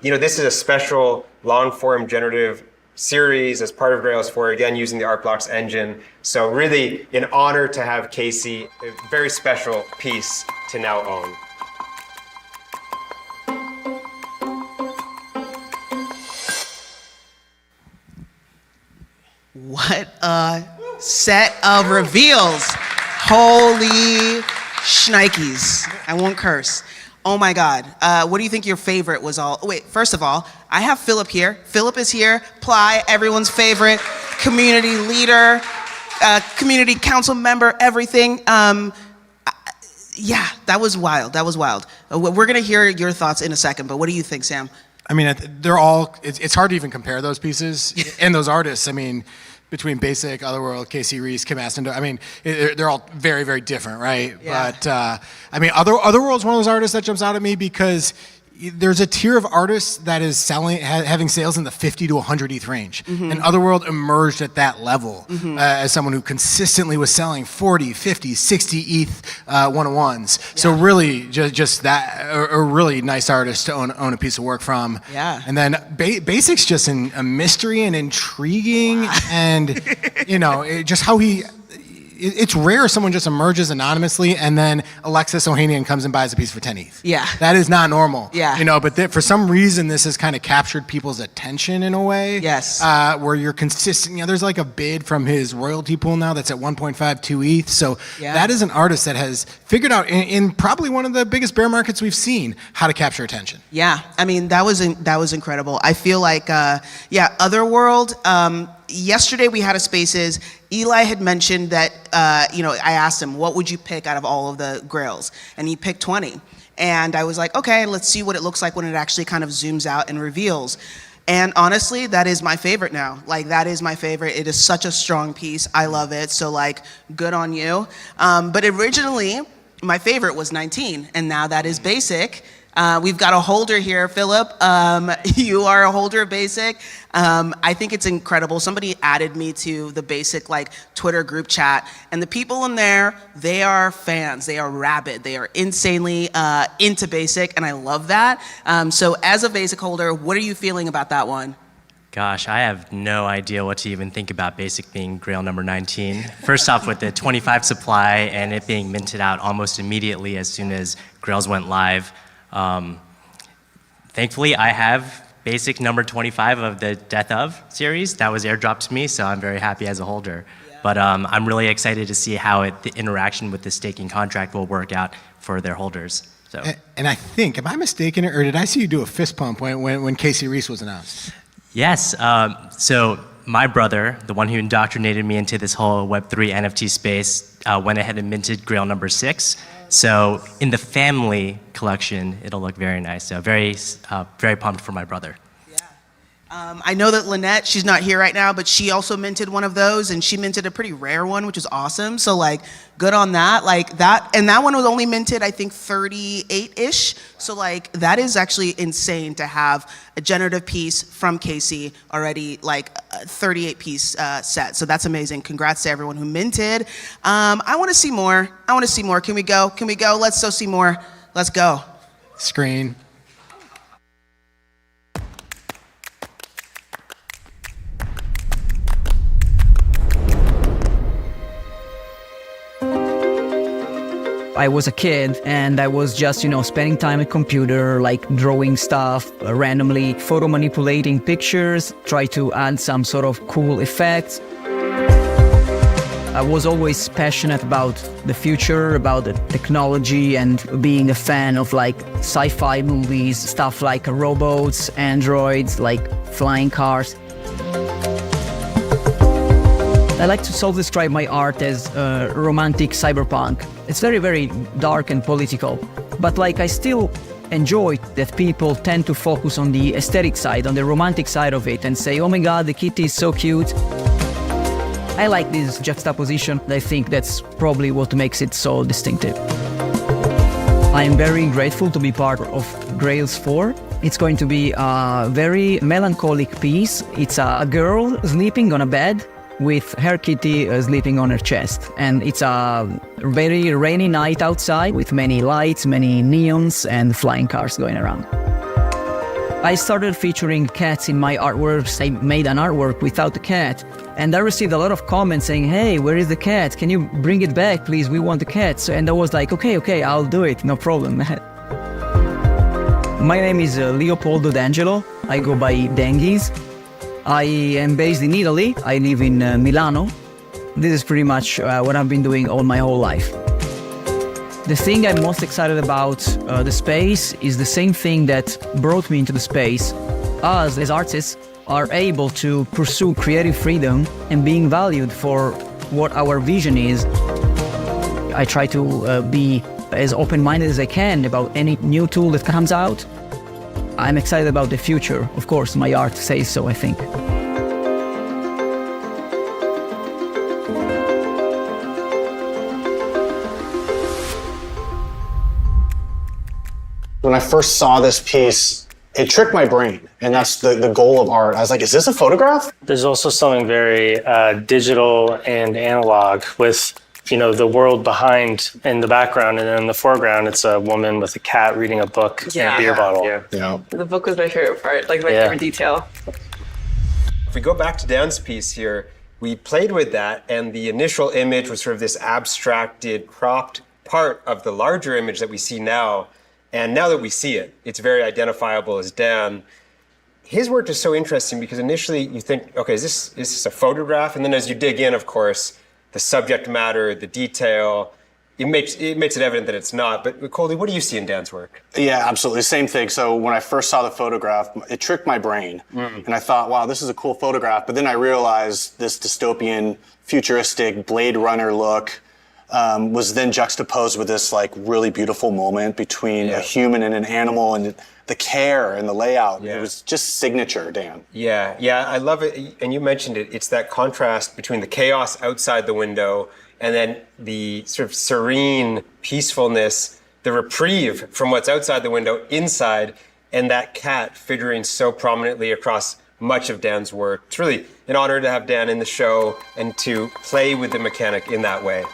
This is a special long-form generative series as part of Grails 4, again, using the ArtBlocks engine. So really an honor to have Casey, a very special piece to now own. What a set of reveals. Holy shnikes. I won't curse. Oh my God. What do you think your favorite was all? Wait, first of all, I have Philip here. Philip is here. Ply, everyone's favorite community leader, community council member, everything. Yeah, that was wild. That was wild. We're going to hear your thoughts in a second, but what do you think, Sam? I mean, they're all, it's hard to even compare those pieces and those artists. I mean, between BASIC, Otherworld, Casey Reas, Kim Asendorf, I mean, they're all very, very different, right? Yeah. But, I mean, Otherworld's one of those artists that jumps out at me because there's a tier of artists that is selling, having sales in the 50 to 100 ETH range. Mhm. And Otherworld emerged at that level as someone who consistently was selling 40, 50, 60 ETH one-on-ones. So really, just that, a really nice artist to own a piece of work from. Yeah. And then BASIC's just a mystery and intriguing, and you know, just how he. It's rare someone just emerges anonymously and then Alexis Ohanian comes and buys a piece for 10 ETH. Yeah. That is not normal. Yeah. You know, but for some reason, this has kind of captured people's attention in a way. Yes. Where you're consistent. You know, there's like a bid from his royalty pool now that's at 1.52 ETH. So that is an artist that has figured out in probably one of the biggest bear markets we've seen how to capture attention. Yeah, I mean, that was incredible. I feel like, Otherworld, yesterday we had a Spaces. Eli had mentioned that, I asked him, what would you pick out of all of the Grails? And he picked 20. And I was like, okay, let's see what it looks like when it actually kind of zooms out and reveals. And honestly, that is my favorite now. Like, that is my favorite. It is such a strong piece. I love it. So, like, good on you. But originally, my favorite was 19. And now that is BASIC. We've got a holder here, Philip. You are a holder of BASIC. I think it's incredible. Somebody added me to the BASIC Twitter group chat, and the people in there, they are fans. They are rabid. They are insanely into BASIC, and I love that. So as a BASIC holder, what are you feeling about that one? Gosh, I have no idea what to even think about BASIC being Grail number 19. First off, with the 25 supply and it being minted out almost immediately as soon as Grails went live. Thankfully, I have BASIC number 25 of the Death Of series. That was airdropped to me, so I'm very happy as a holder. Yeah. But I'm really excited to see how the interaction with the staking contract will work out for their holders. So. And I think, am I mistaken, or did I see you do a fist pump when Casey Reas was announced? Yes. So my brother, the one who indoctrinated me into this whole Web3 NFT space, went ahead and minted Grail number 6. So in the family collection, it'll look very nice. So very pumped for my brother. I know that Lynette, she's not here right now, but she also minted one of those, and she minted a pretty rare one, which is awesome. So good on that. And that one was only minted, I think, 38-ish. So that is actually insane to have a generative piece from Casey already, a 38-piece set. So that's amazing. Congrats to everyone who minted. I want to see more. Can we go? Let's go see more. Let's go. Screen. I was a kid and I was just, spending time at computer, drawing stuff, randomly photo manipulating pictures, try to add some sort of cool effects. I was always passionate about the future, about the technology, and being a fan of sci-fi movies, stuff like robots, androids, flying cars. I like to self-describe my art as romantic cyberpunk. It's very, very dark and political, but I still enjoy that people tend to focus on the aesthetic side, on the romantic side of it, and say, oh my god, the kitty is so cute. I like this juxtaposition. I think that's probably what makes it so distinctive. I'm very grateful to be part of Grails 4. It's going to be a very melancholic piece. It's a girl sleeping on a bed with her kitty sleeping on her chest. And it's a very rainy night outside with many lights, many neons, and flying cars going around. I started featuring cats in my artworks. I made an artwork without the cat, and I received a lot of comments saying, hey, where is the cat? Can you bring it back, please? We want the cat. And I was like, okay, I'll do it, no problem. My name is Leopoldo D'Angelo. I go by Dangiuz. I am based in Italy. I live in Milano. This is pretty much what I've been doing all my whole life. The thing I'm most excited about the space is the same thing that brought me into the space. Us, as artists, are able to pursue creative freedom and being valued for what our vision is. I try to be as open-minded as I can about any new tool that comes out. I'm excited about the future. Of course, my art says so, I think. When I first saw this piece, it tricked my brain, and that's the goal of art. I was like, is this a photograph? There's also something very digital and analog with, you know, the world behind in the background, and then in the foreground, it's a woman with a cat reading a book and a beer bottle. Yeah. The book was my favorite part, like my favorite detail. If we go back to Dan's piece here, we played with that, and the initial image was sort of this abstracted, cropped part of the larger image that we see now. And now that we see it, it's very identifiable as Dan. His work is so interesting because initially you think, okay, is this a photograph? And then as you dig in, of course, the subject matter, the detail, it makes it evident that it's not. But Colby, what do you see in Dan's work? Yeah, absolutely. Same thing. So when I first saw the photograph, it tricked my brain. And I thought, wow, this is a cool photograph. But then I realized this dystopian, futuristic Blade Runner look was then juxtaposed with this like really beautiful moment between a human and an animal, and the care and the layout. It was just signature, Dan. Yeah, I love it. And you mentioned it. It's that contrast between the chaos outside the window and then the sort of serene peacefulness, the reprieve from what's outside the window inside, and that cat figuring so prominently across much of Dan's work. It's really an honor to have Dan in the show and to play with the mechanic in that way.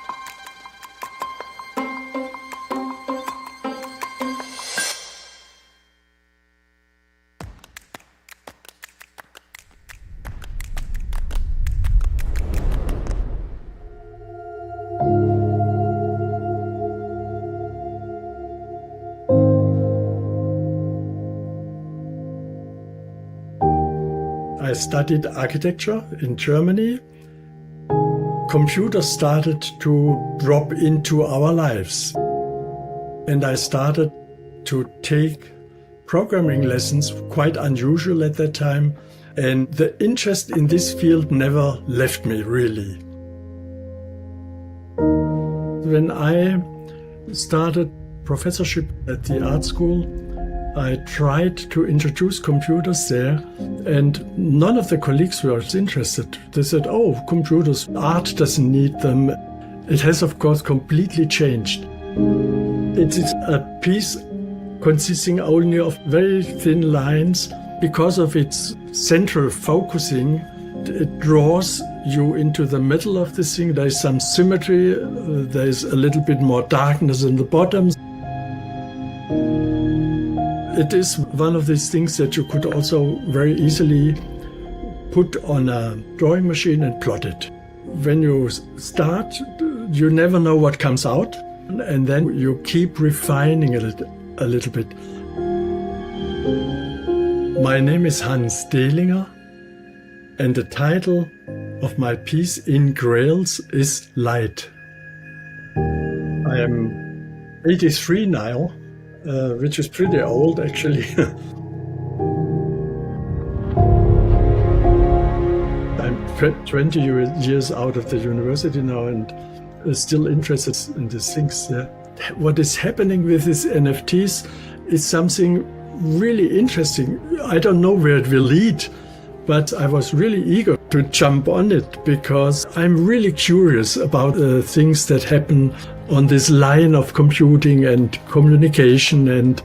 I studied architecture in Germany. Computers started to drop into our lives. And I started to take programming lessons, quite unusual at that time. And the interest in this field never left me, really. When I started professorship at the art school, I tried to introduce computers there, and none of the colleagues were interested. They said, oh, computers, art doesn't need them. It has, of course, completely changed. It is a piece consisting only of very thin lines. Because of its central focusing, it draws you into the middle of the thing. There is some symmetry. There is a little bit more darkness in the bottom. It is one of these things that you could also very easily put on a drawing machine and plot it. When you start, you never know what comes out, and then you keep refining it a little bit. My name is Hans Dehlinger, and the title of my piece in Grails is Light. I am 83 now. Which is pretty old, actually. I'm 20 years out of the university now and still interested in these things. What is happening with these NFTs is something really interesting. I don't know where it will lead, but I was really eager to jump on it because I'm really curious about things that happen on this line of computing and communication and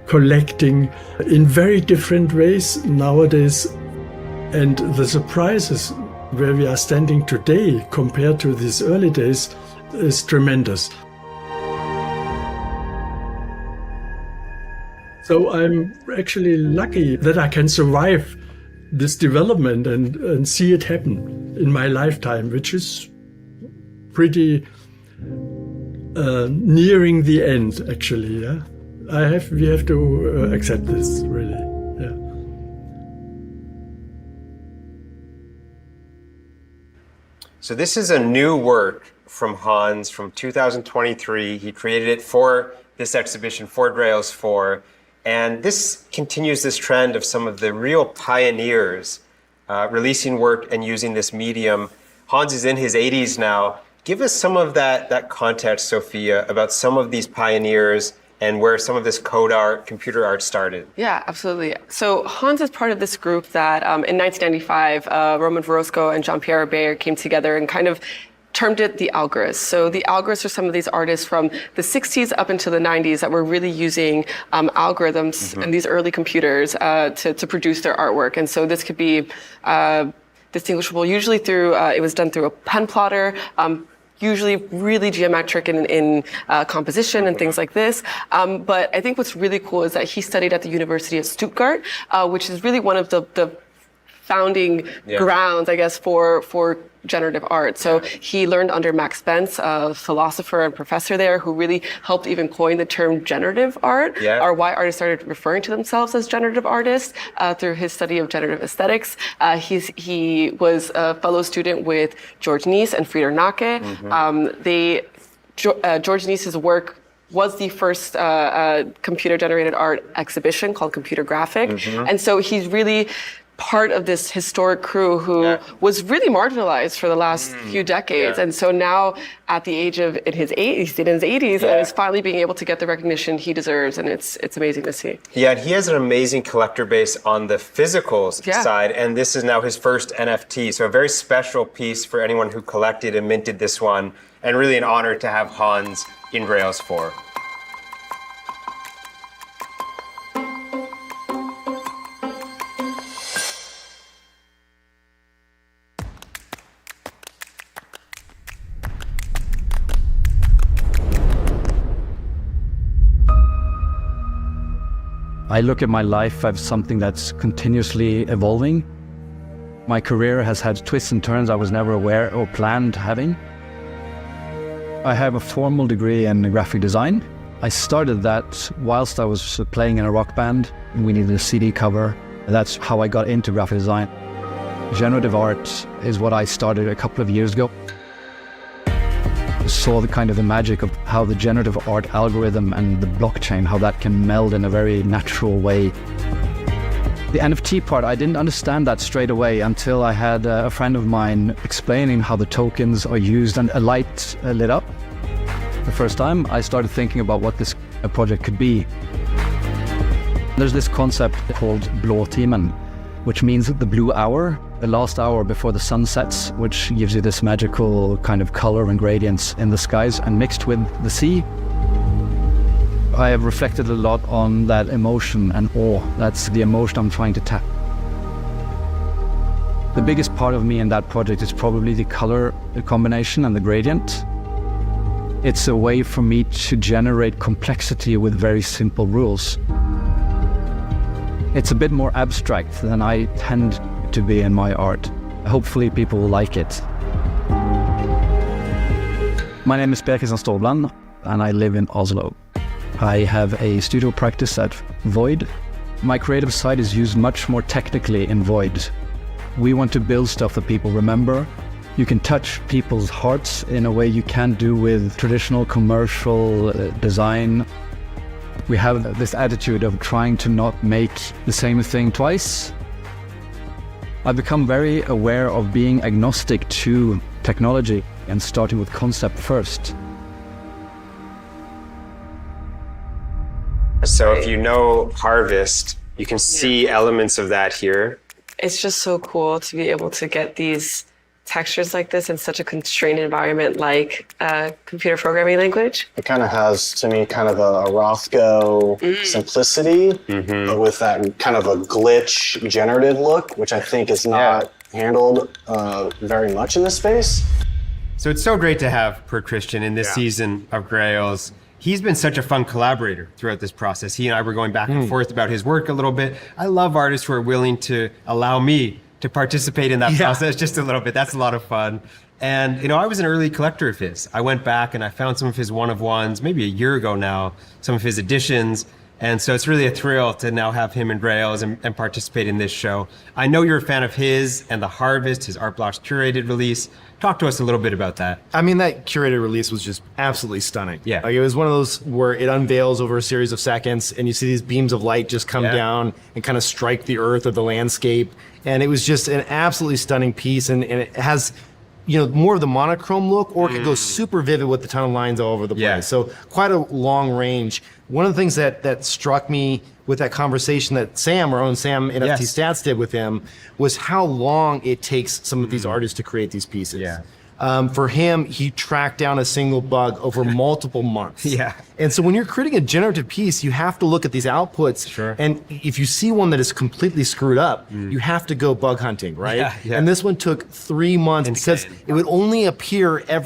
collecting in very different ways nowadays. And the surprises where we are standing today compared to these early days is tremendous. So I'm actually lucky that I can survive this development and see it happen in my lifetime, which is pretty nearing the end, actually. Yeah, we have to accept this, really. Yeah. So this is a new work from Hans from 2023. He created it for this exhibition, for Grails IV. And this continues this trend of some of the real pioneers releasing work and using this medium. Hans is in his 80s now, Give us some of that context, Sophia, about some of these pioneers and where some of this code art, computer art started. Yeah, absolutely. So Hans is part of this group that in 1995, Roman Verosco and Jean-Pierre Bayer came together and kind of termed it the algorists. So the algorists are some of these artists from the 60s up into the 90s that were really using algorithms and these early computers to produce their artwork. And so this could be distinguishable usually through, it was done through a pen plotter, usually really geometric in composition and things like this. But I think what's really cool is that he studied at the University of Stuttgart, which is really one of the founding grounds, I guess, for generative art. So he learned under Max Benz, a philosopher and professor there, who really helped even coin the term generative art, or why artists started referring to themselves as generative artists through his study of generative aesthetics. He was a fellow student with George Nies and Frieder Nake. George Nies's work was the first computer-generated art exhibition called Computer Graphic. And so he's really part of this historic crew who was really marginalized for the last few decades. And so now at the age of, in his 80s, is finally being able to get the recognition he deserves. And it's amazing to see. Yeah, and he has an amazing collector base on the physical side. And this is now his first NFT. So a very special piece for anyone who collected and minted this one. And really an honor to have Hans in Grails 4. I look at my life as something that's continuously evolving. My career has had twists and turns I was never aware or planned having. I have a formal degree in graphic design. I started that whilst I was playing in a rock band. We needed a CD cover. That's how I got into graphic design. Generative art is what I started a couple of years ago. Saw the kind of the magic of how the generative art algorithm and the blockchain, how that can meld in a very natural way. The NFT part, I didn't understand that straight away until I had a friend of mine explaining how the tokens are used and a light lit up. The first time I started thinking about what this project could be. There's this concept called Blaatimen, which means the blue hour, the last hour before the sun sets, which gives you this magical kind of color and gradients in the skies, and mixed with the sea. I have reflected a lot on that emotion and awe. That's the emotion I'm trying to tap. The biggest part of me in that project is probably the color combination and the gradient. It's a way for me to generate complexity with very simple rules. It's a bit more abstract than I tend to be in my art. Hopefully people will like it. My name is Kristian Stoveland and I live in Oslo. I have a studio practice at Void. My creative side is used much more technically in Void. We want to build stuff that people remember. You can touch people's hearts in a way you can't do with traditional commercial design. We have this attitude of trying to not make the same thing twice. I've become very aware of being agnostic to technology and starting with concept first. So if you know Harvest, you can see elements of that here. It's just so cool to be able to get these textures like this in such a constrained environment like a computer programming language. It kind of has, to me, kind of a Rothko simplicity, but with that kind of a glitch generative look, which I think is not handled very much in this space. So it's so great to have Kristian in this season of Grails. He's been such a fun collaborator throughout this process. He and I were going back and forth about his work a little bit. I love artists who are willing to allow me to participate in that process just a little bit. That's a lot of fun. And, you know, I was an early collector of his. I went back and I found some of his one-of-ones, maybe a year ago now, some of his editions. And so it's really a thrill to now have him in Grails and participate in this show. I know you're a fan of his and the Harvest, his Art Blocks curated release. Talk to us a little bit about that. I mean, that curated release was just absolutely stunning. Yeah. Like, it was one of those where it unveils over a series of seconds and you see these beams of light just come down and kind of strike the earth or the landscape. And it was just an absolutely stunning piece. And it has more of the monochrome look, or it could go super vivid with a ton of lines all over the place. So quite a long range. One of the things that struck me with that conversation that Sam, our own Sam NFT Stats did with him, was how long it takes some of these artists to create these pieces. For him, he tracked down a single bug over multiple months. And so when you're creating a generative piece, you have to look at these outputs. And if you see one that is completely screwed up, you have to go bug hunting, right? And this one took 3 months because it would only appear I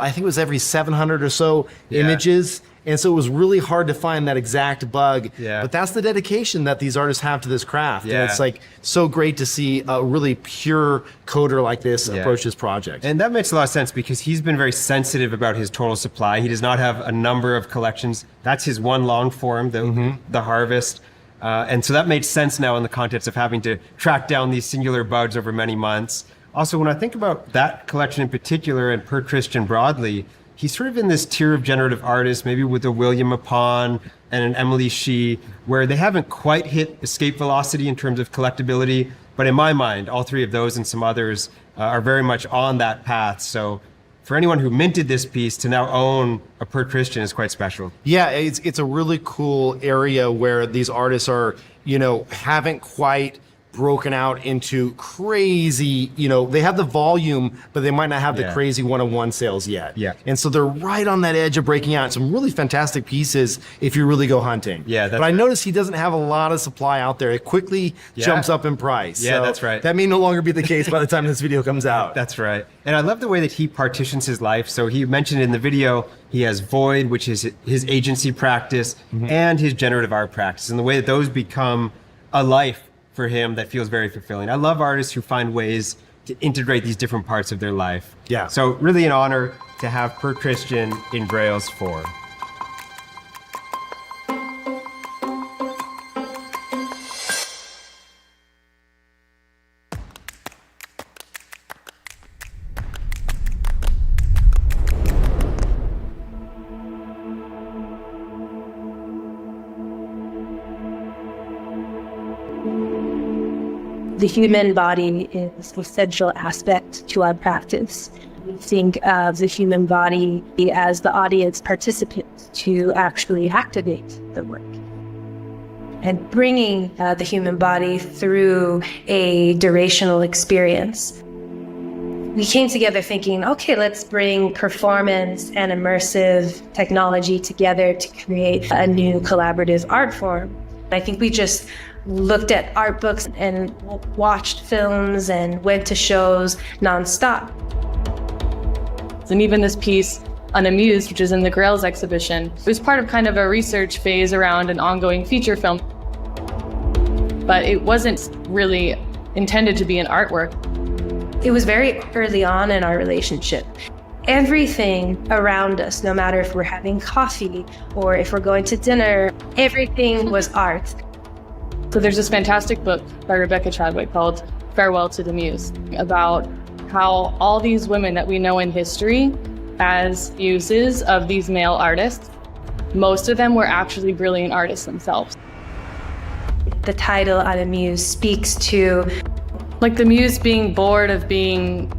think it was every 700 or so images. And so it was really hard to find that exact bug. But that's the dedication that these artists have to this craft. And it's like so great to see a really pure coder like this approach this project. And that makes a lot of sense because he's been very sensitive about his total supply. He does not have a number of collections. That's his one long form, the Harvest. And so that made sense now in the context of having to track down these singular bugs over many months. Also, when I think about that collection in particular and per Kristian broadly, he's sort of in this tier of generative artists, maybe with a William Apon and an Emily Shee, where they haven't quite hit escape velocity in terms of collectability. But in my mind, all three of those and some others are very much on that path. So for anyone who minted this piece to now own a per Kristian is quite special. Yeah, it's a really cool area where these artists are, haven't quite broken out into crazy, they have the volume, but they might not have the crazy one-on-one sales yet. And so they're right on that edge of breaking out. Some really fantastic pieces if you really go hunting. But I noticed he doesn't have a lot of supply out there. It quickly jumps up in price. So that's right. That may no longer be the case by the time this video comes out. That's right. And I love the way that he partitions his life. So he mentioned in the video, he has Void, which is his agency practice, and his generative art practice, and the way that those become a life for him that feels very fulfilling. I love artists who find ways to integrate these different parts of their life. So really an honor to have per Kristian in Grails 4. The human body is an essential aspect to our practice. We think of the human body as the audience participant to actually activate the work. And bringing the human body through a durational experience. We came together thinking, okay, let's bring performance and immersive technology together to create a new collaborative art form. I think we just looked at art books and watched films and went to shows nonstop. And even this piece, Unamused, which is in the Grails exhibition, it was part of kind of a research phase around an ongoing feature film. But it wasn't really intended to be an artwork. It was very early on in our relationship. Everything around us, no matter if we're having coffee or if we're going to dinner, everything was art. So there's this fantastic book by Rebecca Chadwick called Farewell to the Muse, about how all these women that we know in history as muses of these male artists, most of them were actually brilliant artists themselves. The title Unamused speaks to like the muse being bored of being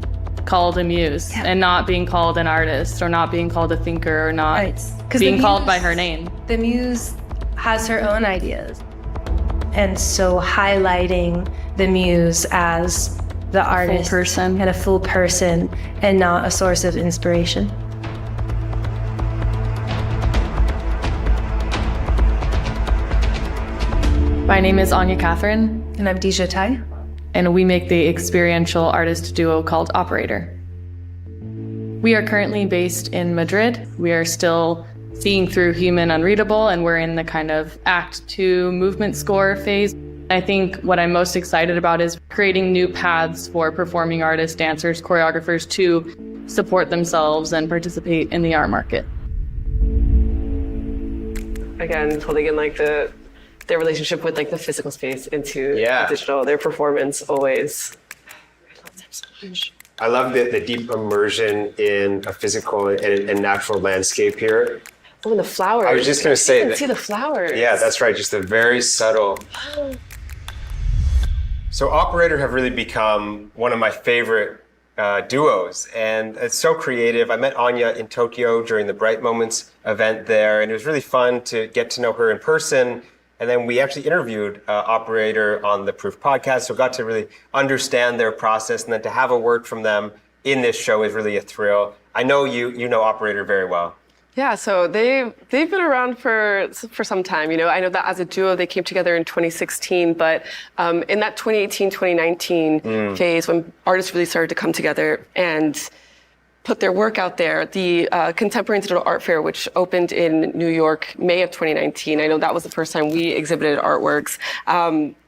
called a muse and not being called an artist or not being called a thinker or not being called by her name. The muse has her own ideas. And so highlighting the muse as the artist person and a full person and not a source of inspiration. My name is Anya Catherine. And I'm Deja Tai. And we make the experiential artist duo called Operator. We are currently based in Madrid. We are still seeing through Human Unreadable, and we're in the kind of Act 2 movement score phase. I think what I'm most excited about is creating new paths for performing artists, dancers, choreographers to support themselves and participate in the art market. Again, pulling in like their relationship with like the physical space into digital, their performance always. I love them so much. I love the deep immersion in a physical and natural landscape here. Oh, and the flowers. I was just going to say that. See the flowers. Yeah, that's right. Just a very subtle. So Operator have really become one of my favorite duos, and it's so creative. I met Anya in Tokyo during the Bright Moments event there, and it was really fun to get to know her in person. And then we actually interviewed Operator on the Proof podcast, so got to really understand their process, and then to have a word from them in this show is really a thrill. I know you know Operator very well. Yeah, so they've been around for some time. You know, I know that as a duo they came together in 2016, but in that 2018-2019 phase, when artists really started to come together and put their work out there, the Contemporary and Digital Art Fair, which opened in New York May of 2019, I know that was the first time we exhibited artworks.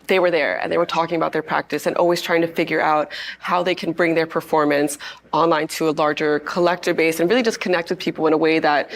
They were there and they were talking about their practice and always trying to figure out how they can bring their performance online to a larger collector base and really just connect with people in a way that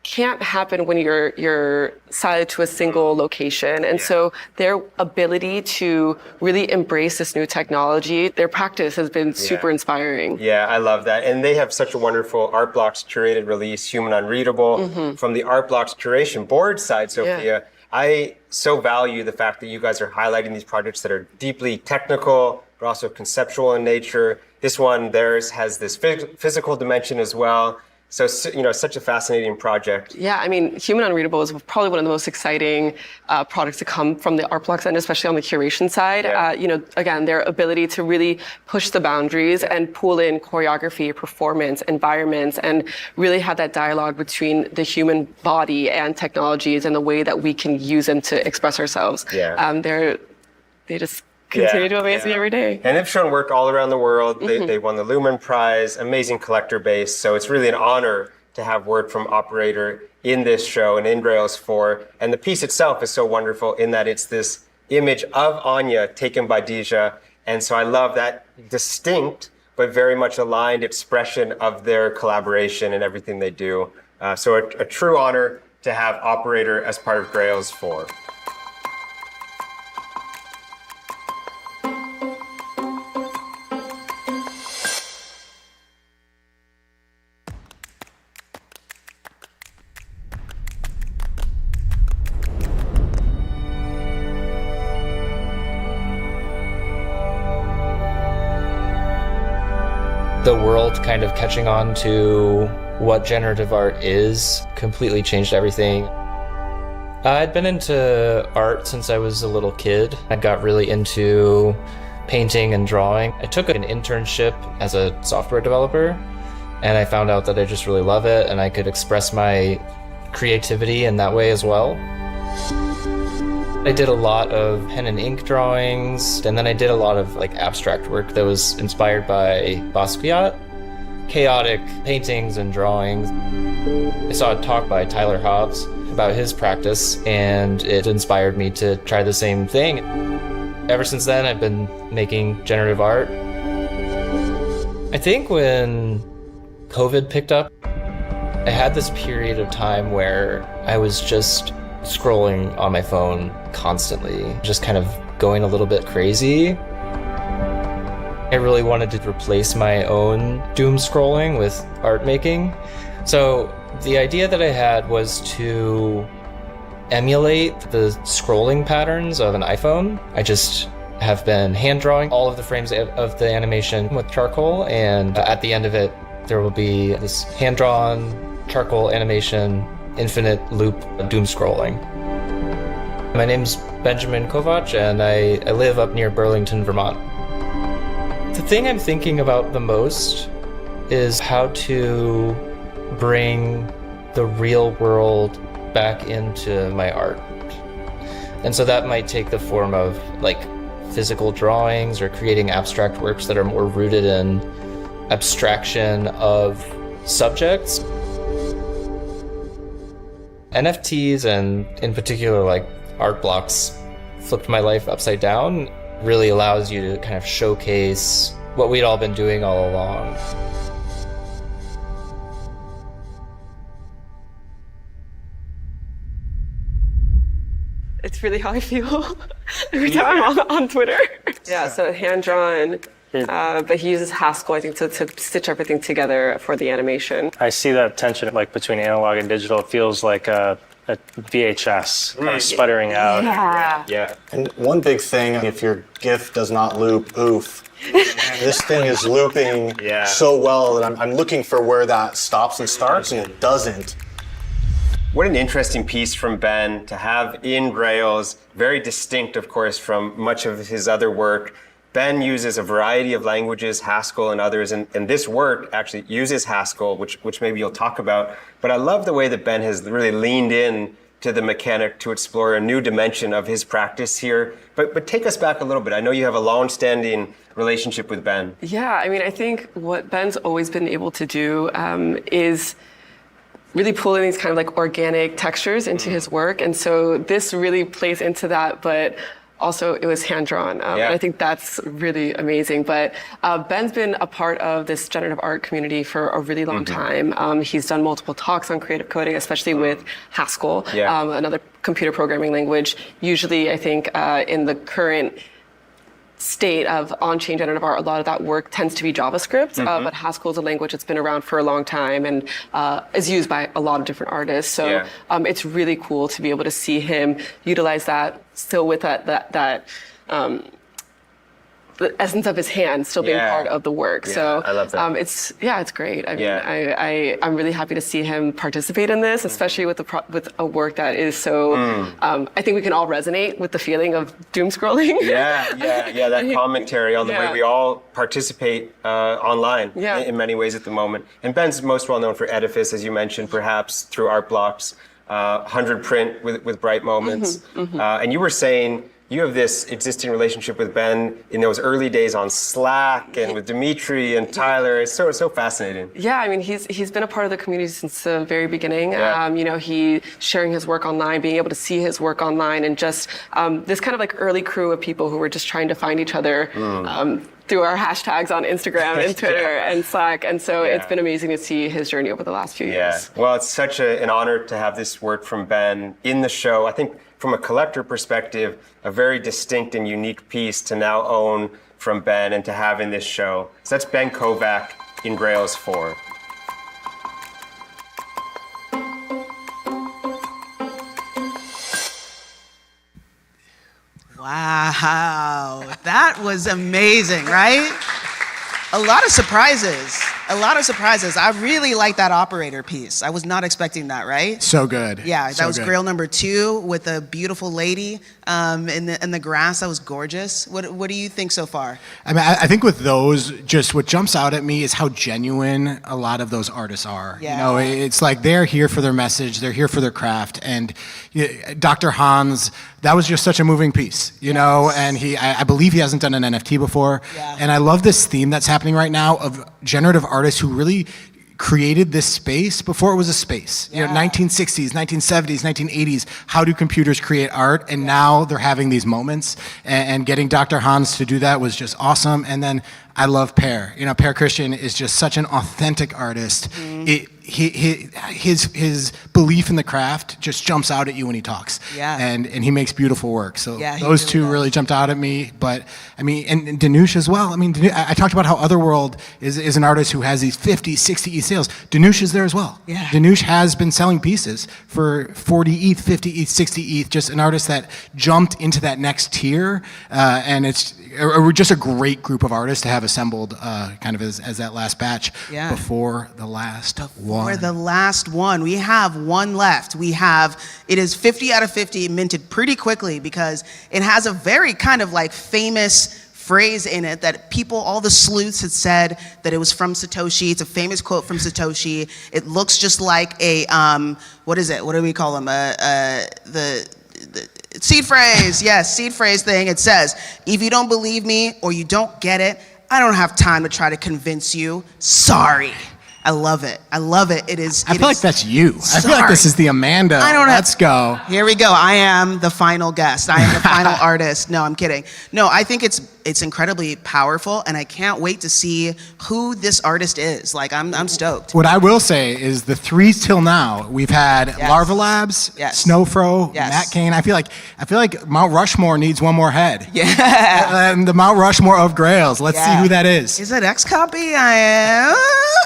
can't happen when you're siloed to a single location. And so their ability to really embrace this new technology, their practice has been super inspiring. Yeah, I love that. And they have such a wonderful Art Blocks curated release, Human Unreadable, from the Art Blocks curation board side, Sophia. Yeah. I so value the fact that you guys are highlighting these projects that are deeply technical, but also conceptual in nature. This one, theirs, has this physical dimension as well. So, you know, such a fascinating project. Yeah, I mean, Human Unreadable is probably one of the most exciting products to come from the Art Blocks end, especially on the curation side. Yeah. You know, again, their ability to really push the boundaries and pull in choreography, performance, environments, and really have that dialogue between the human body and technologies and the way that we can use them to express ourselves. Yeah. They just continue to amaze me every day. And they've shown work all around the world. They won the Lumen Prize, amazing collector base. So it's really an honor to have word from Operator in this show and in Grails 4. And the piece itself is so wonderful in that it's this image of Anya taken by Deja. And so I love that distinct but very much aligned expression of their collaboration and everything they do. So a true honor to have Operator as part of Grails 4. The world kind of catching on to what generative art is completely changed everything. I'd been into art since I was a little kid. I got really into painting and drawing. I took an internship as a software developer, and I found out that I just really love it and I could express my creativity in that way as well. I did a lot of pen and ink drawings, and then I did a lot of abstract work that was inspired by Basquiat, chaotic paintings and drawings. I saw a talk by Tyler Hobbs about his practice, and it inspired me to try the same thing. Ever since then, I've been making generative art. I think when COVID picked up, I had this period of time where I was just scrolling on my phone constantly, just kind of going a little bit crazy. I really wanted to replace my own doom scrolling with art making. So the idea that I had was to emulate the scrolling patterns of an iPhone. I just have been hand drawing all of the frames of the animation with charcoal, and at the end of it, there will be this hand-drawn charcoal animation, infinite loop doom scrolling. My name's Benjamin Kovac, and I live up near Burlington, Vermont. The thing I'm thinking about the most is how to bring the real world back into my art. And so that might take the form of physical drawings or creating abstract works that are more rooted in abstraction of subjects. NFTs, and in particular art blocks, flipped my life upside down. Really allows you to kind of showcase what we'd all been doing all along. It's really how I feel every time I'm on Twitter. Yeah, so hand-drawn, but he uses Haskell, I think, to stitch everything together for the animation. I see that tension between analog and digital. It feels like a VHS kind of sputtering out. Yeah. And one big thing, if your GIF does not loop, oof. This thing is looping so well that I'm looking for where that stops and starts, and it doesn't. What an interesting piece from Ben to have in Grails, very distinct, of course, from much of his other work. Ben uses a variety of languages, Haskell and others, and this work actually uses Haskell, which maybe you'll talk about. But I love the way that Ben has really leaned in to the mechanic to explore a new dimension of his practice here. But take us back a little bit. I know you have a long-standing relationship with Ben. Yeah, I mean, I think what Ben's always been able to do is really pull in these kind of like organic textures into his work. And so this really plays into that, but also it was hand-drawn. And I think that's really amazing. But Ben's been a part of this generative art community for a really long time. He's done multiple talks on creative coding, especially with Haskell, another computer programming language. Usually, I think in the current state of on-chain generative art, a lot of that work tends to be JavaScript, but Haskell is a language that's been around for a long time and is used by a lot of different artists. So it's really cool to be able to see him utilize that still with that the essence of his hand still being part of the work. So I love that. it's great. I mean, I'm really happy to see him participate in this, especially with a work that is so. I think we can all resonate with the feeling of doom scrolling. That commentary on the way we all participate online in many ways at the moment. And Ben's most well known for Edifice, as you mentioned, perhaps through art blocks, 100 print with bright moments. And you were saying you have this existing relationship with Ben in those early days on Slack and with Dimitri and Tyler. It's so fascinating. Yeah, I mean, he's been a part of the community since the very beginning. He sharing his work online, being able to see his work online, and just this kind of like early crew of people who were just trying to find each other through our hashtags on Instagram and Twitter and Slack. And so it's been amazing to see his journey over the last few years. Well, it's such an honor to have this work from Ben in the show. I think from a collector perspective, a very distinct and unique piece to now own from Ben and to have in this show. So that's Ben Kovac in Grails 4. Wow, that was amazing, right? A lot of surprises. I really like that operator piece. I was not expecting that, right? So good. Yeah, so that was good. Grail number 2 with a beautiful lady in the grass. That was gorgeous. What do you think so far? I mean, I think with those, just what jumps out at me is how genuine a lot of those artists are. Yeah. You know, it's like they're here for their message, they're here for their craft, and Dr. Hans, that was just such a moving piece, you know, and I believe he hasn't done an NFT before, and I love this theme that's happening right now of generative artists who really created this space before it was a space. You know, 1960s, 1970s, 1980s, how do computers create art? And now they're having these moments, and getting Dr. Hans to do that was just awesome. And then I love Per. You know, Per Kristian is just such an authentic artist. His belief in the craft just jumps out at you when he talks. And he makes beautiful work. So those two really jumped out at me. But I mean, and Dangiuz as well. I mean, I talked about how Otherworld is an artist who has these 50, 60 ETH sales. Dangiuz is there as well. Dangiuz has been selling pieces for 40 ETH, 50 ETH, 60 ETH, just an artist that jumped into that next tier. And it's just a great group of artists to have assembled kind of as that last batch before the last one. For the last one, we have one left. It is 50 out of 50, minted pretty quickly because it has a very kind of like famous phrase in it that all the sleuths had said that it was from Satoshi. It's a famous quote from Satoshi. It looks just like a, what is it? What do we call them? The seed phrase, yes, seed phrase thing. It says, if you don't believe me or you don't get it, I don't have time to try to convince you. Sorry. I love it. I love it. I feel like that's you. I feel like this is the Amanda. Let's go. Here we go. I am the final guest. I am the final artist. No, I'm kidding. No, I think it's incredibly powerful, and I can't wait to see who this artist is. Like, I'm stoked. What I will say is the 3 till now, we've had Larva Labs, Snowfro, Matt Kane. I feel like Mount Rushmore needs one more head. And the Mount Rushmore of Grails. Let's see who that is. Is it X-Copy?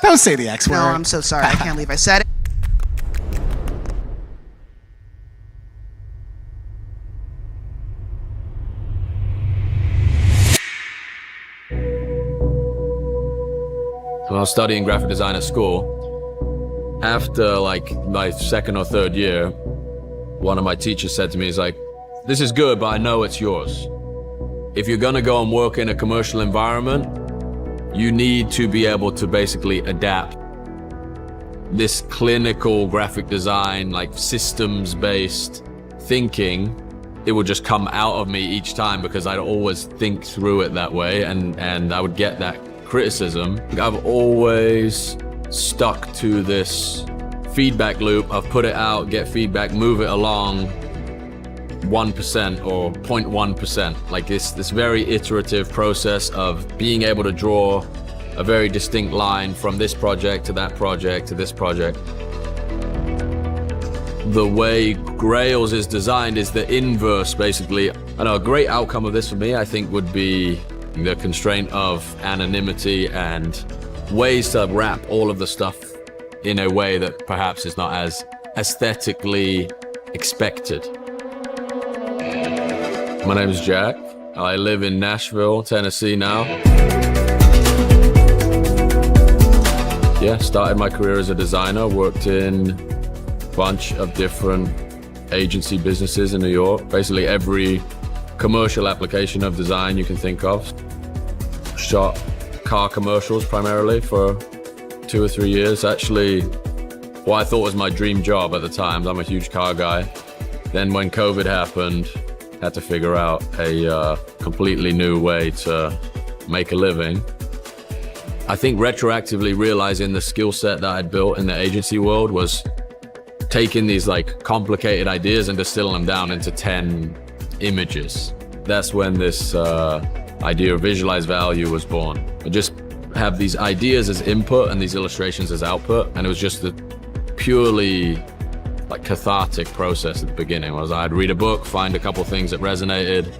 Don't say the X word. No, I'm so sorry. I can't believe I said it. when I was studying graphic design at school, after like my second or third year, one of my teachers said to me, he's like, this is good, but I know it's yours. If you're gonna go and work in a commercial environment, you need to be able to basically adapt this clinical graphic design, like systems-based thinking. It would just come out of me each time because I'd always think through it that way, and I would get that criticism. I've always stuck to this feedback loop of put it out, get feedback, move it along 1% or 0.1%. Like this very iterative process of being able to draw a very distinct line from this project to that project to this project. The way Grails is designed is the inverse, basically. I know a great outcome of this for me, I think, would be the constraint of anonymity and ways to wrap all of the stuff in a way that perhaps is not as aesthetically expected. My name is Jack. I live in Nashville, Tennessee now. Yeah, started my career as a designer, worked in a bunch of different agency businesses in New York. Basically every commercial application of design you can think of. Shot car commercials primarily for 2 or 3 years. Actually, what I thought was my dream job at the time. I'm a huge car guy. Then when COVID happened, had to figure out a completely new way to make a living. I think retroactively realizing the skill set that I'd built in the agency world was taking these like complicated ideas and distilling them down into 10 images. That's when this idea of visualized value was born. I just have these ideas as input and these illustrations as output, and it was just a purely like cathartic process at the beginning. I'd read a book, find a couple things that resonated,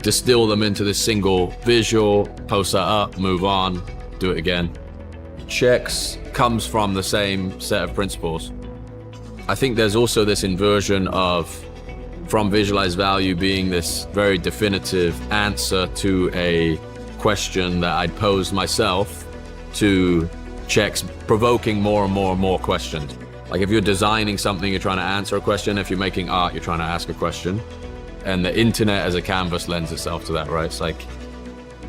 distill them into this single visual, post that up, move on, do it again. Checks comes from the same set of principles. I think there's also this inversion of from visualized value being this very definitive answer to a question that I'd posed myself to checks provoking more and more and more questions. Like if you're designing something, you're trying to answer a question. If you're making art, you're trying to ask a question. And the internet as a canvas lends itself to that, right? It's like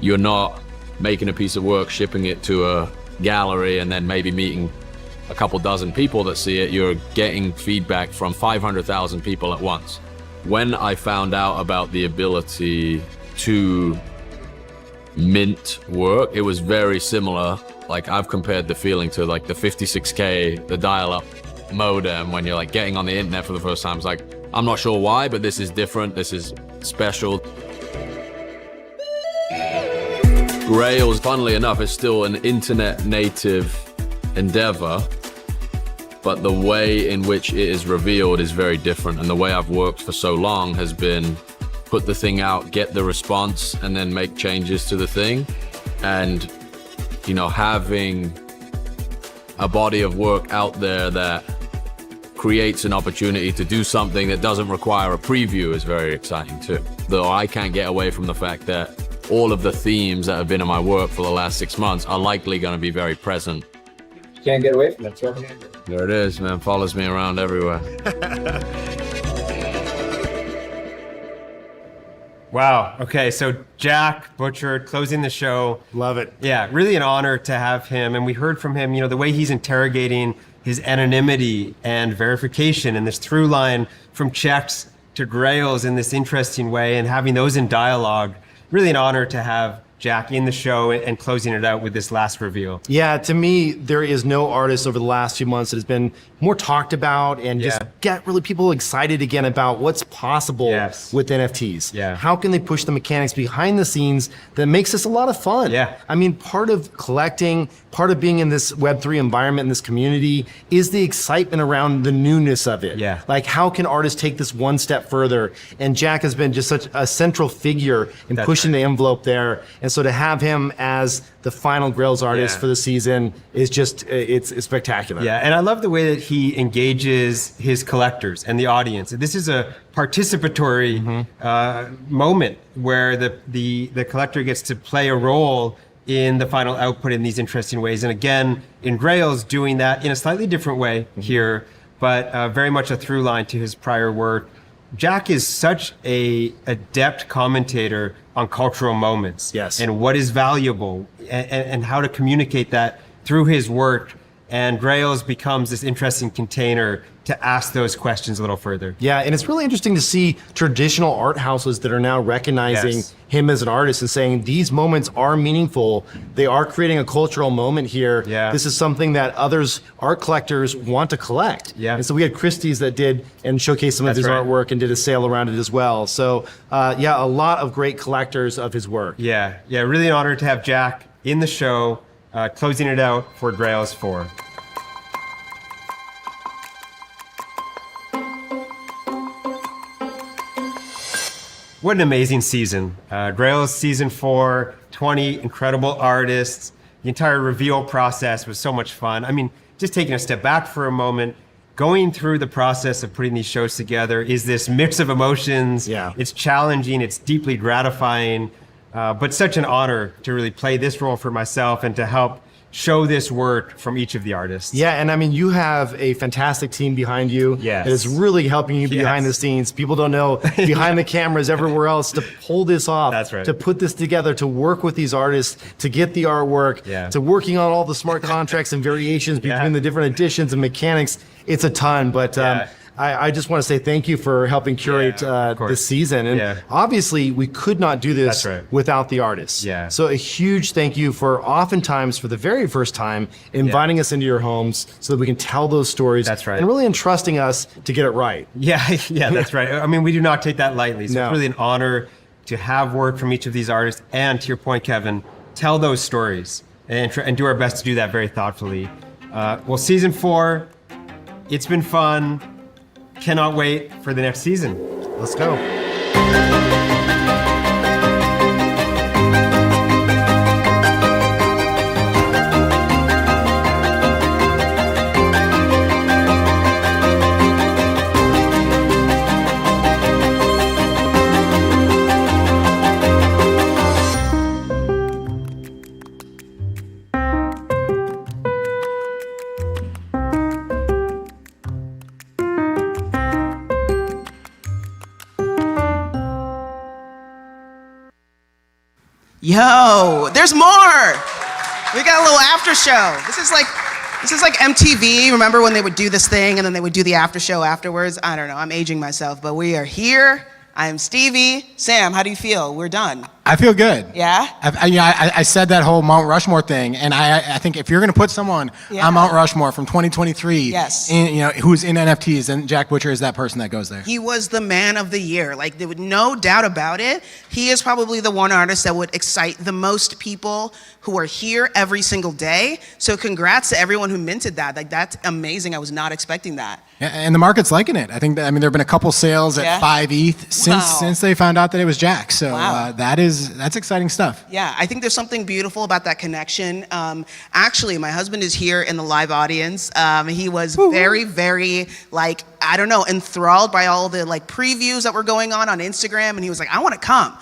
you're not making a piece of work, shipping it to a gallery, and then maybe meeting a couple dozen people that see it. You're getting feedback from 500,000 people at once. When I found out about the ability to mint work, it was very similar. Like I've compared the feeling to like the 56K, the dial-up modem when you're like getting on the internet for the first time. It's like, I'm not sure why, but this is different, this is special. Grails, funnily enough, is still an internet native endeavor, but the way in which it is revealed is very different. And the way I've worked for so long has been put the thing out, get the response, and then make changes to the thing. And, you know, having a body of work out there that creates an opportunity to do something that doesn't require a preview is very exciting too. Though I can't get away from the fact that all of the themes that have been in my work for the last 6 months are likely going to be very present. Can't get away from it. There it is, man. Follows me around everywhere. Wow. Okay, so Jack Butchert closing the show. Love it. Yeah, really an honor to have him. And we heard from him, you know, the way he's interrogating his anonymity and verification and this through line from checks to Grails in this interesting way and having those in dialogue. Really an honor to have Jack in the show and closing it out with this last reveal. Yeah, to me, there is no artist over the last few months that has been more talked about and just get really people excited again about what's possible with NFTs. Yeah. How can they push the mechanics behind the scenes that makes this a lot of fun? Yeah. I mean, part of collecting, part of being in this Web3 environment, in this community, is the excitement around the newness of it. Yeah. Like, how can artists take this one step further? And Jack has been just such a central figure in pushing the envelope there. And so to have him as the final Grails artist for the season is just, it's spectacular. Yeah, and I love the way that he engages his collectors and the audience. This is a participatory moment where the collector gets to play a role in the final output in these interesting ways. And again, in Grails, doing that in a slightly different way here, but very much a through line to his prior work. Jack is such a adept commentator on cultural moments. Yes. And what is valuable and how to communicate that through his work. And Grails becomes this interesting container to ask those questions a little further. Yeah, and it's really interesting to see traditional art houses that are now recognizing him as an artist and saying these moments are meaningful. They are creating a cultural moment here. Yeah. This is something that others, art collectors, want to collect. Yeah. And so we had Christie's that did and showcased some of That's his right. artwork and did a sale around it as well. So yeah, a lot of great collectors of his work. Yeah, really an honor to have Jack in the show, closing it out for Grails 4. What an amazing season. Grails Season 4, 20 incredible artists. The entire reveal process was so much fun. I mean, just taking a step back for a moment, going through the process of putting these shows together is this mix of emotions. Yeah. It's challenging, it's deeply gratifying, but such an honor to really play this role for myself and to help show this work from each of the artists. Yeah, and I mean, you have a fantastic team behind you. Yes. That is really helping you behind the scenes. People don't know behind the cameras everywhere else to pull this off. That's right. To put this together, to work with these artists, to get the artwork, to working on all the smart contracts and variations between the different editions and mechanics. It's a ton, but I just want to say thank you for helping curate this season. And obviously, we could not do this without the artists. Yeah. So a huge thank you for oftentimes, for the very first time, inviting us into your homes so that we can tell those stories. That's right. And really entrusting us to get it right. Yeah, that's right. I mean, we do not take that lightly. So it's really an honor to have work from each of these artists. And to your point, Kevin, tell those stories and do our best to do that very thoughtfully. Well, Season 4, it's been fun. Cannot wait for the next season. Let's go. Yo, there's more. We got a little after show. This is like MTV. Remember when they would do this thing and then they would do the after show afterwards? I don't know. I'm aging myself, but we are here. I'm Stevie. Sam, how do you feel? We're done. I feel good. Yeah? I said that whole Mount Rushmore thing, and I think if you're going to put someone on Mount Rushmore from 2023, who's in NFTs, then Jack Butcher is that person that goes there. He was the man of the year. Like, there was no doubt about it. He is probably the one artist that would excite the most people who are here every single day. So congrats to everyone who minted that. Like, that's amazing. I was not expecting that. Yeah, and the market's liking it. I think there have been a couple sales at 5 ETH since they found out that it was Jack. So that's exciting stuff. Yeah, I think there's something beautiful about that connection. Actually, my husband is here in the live audience. He was very, very, like, I don't know, enthralled by all the like previews that were going on Instagram. And he was like, I want to come.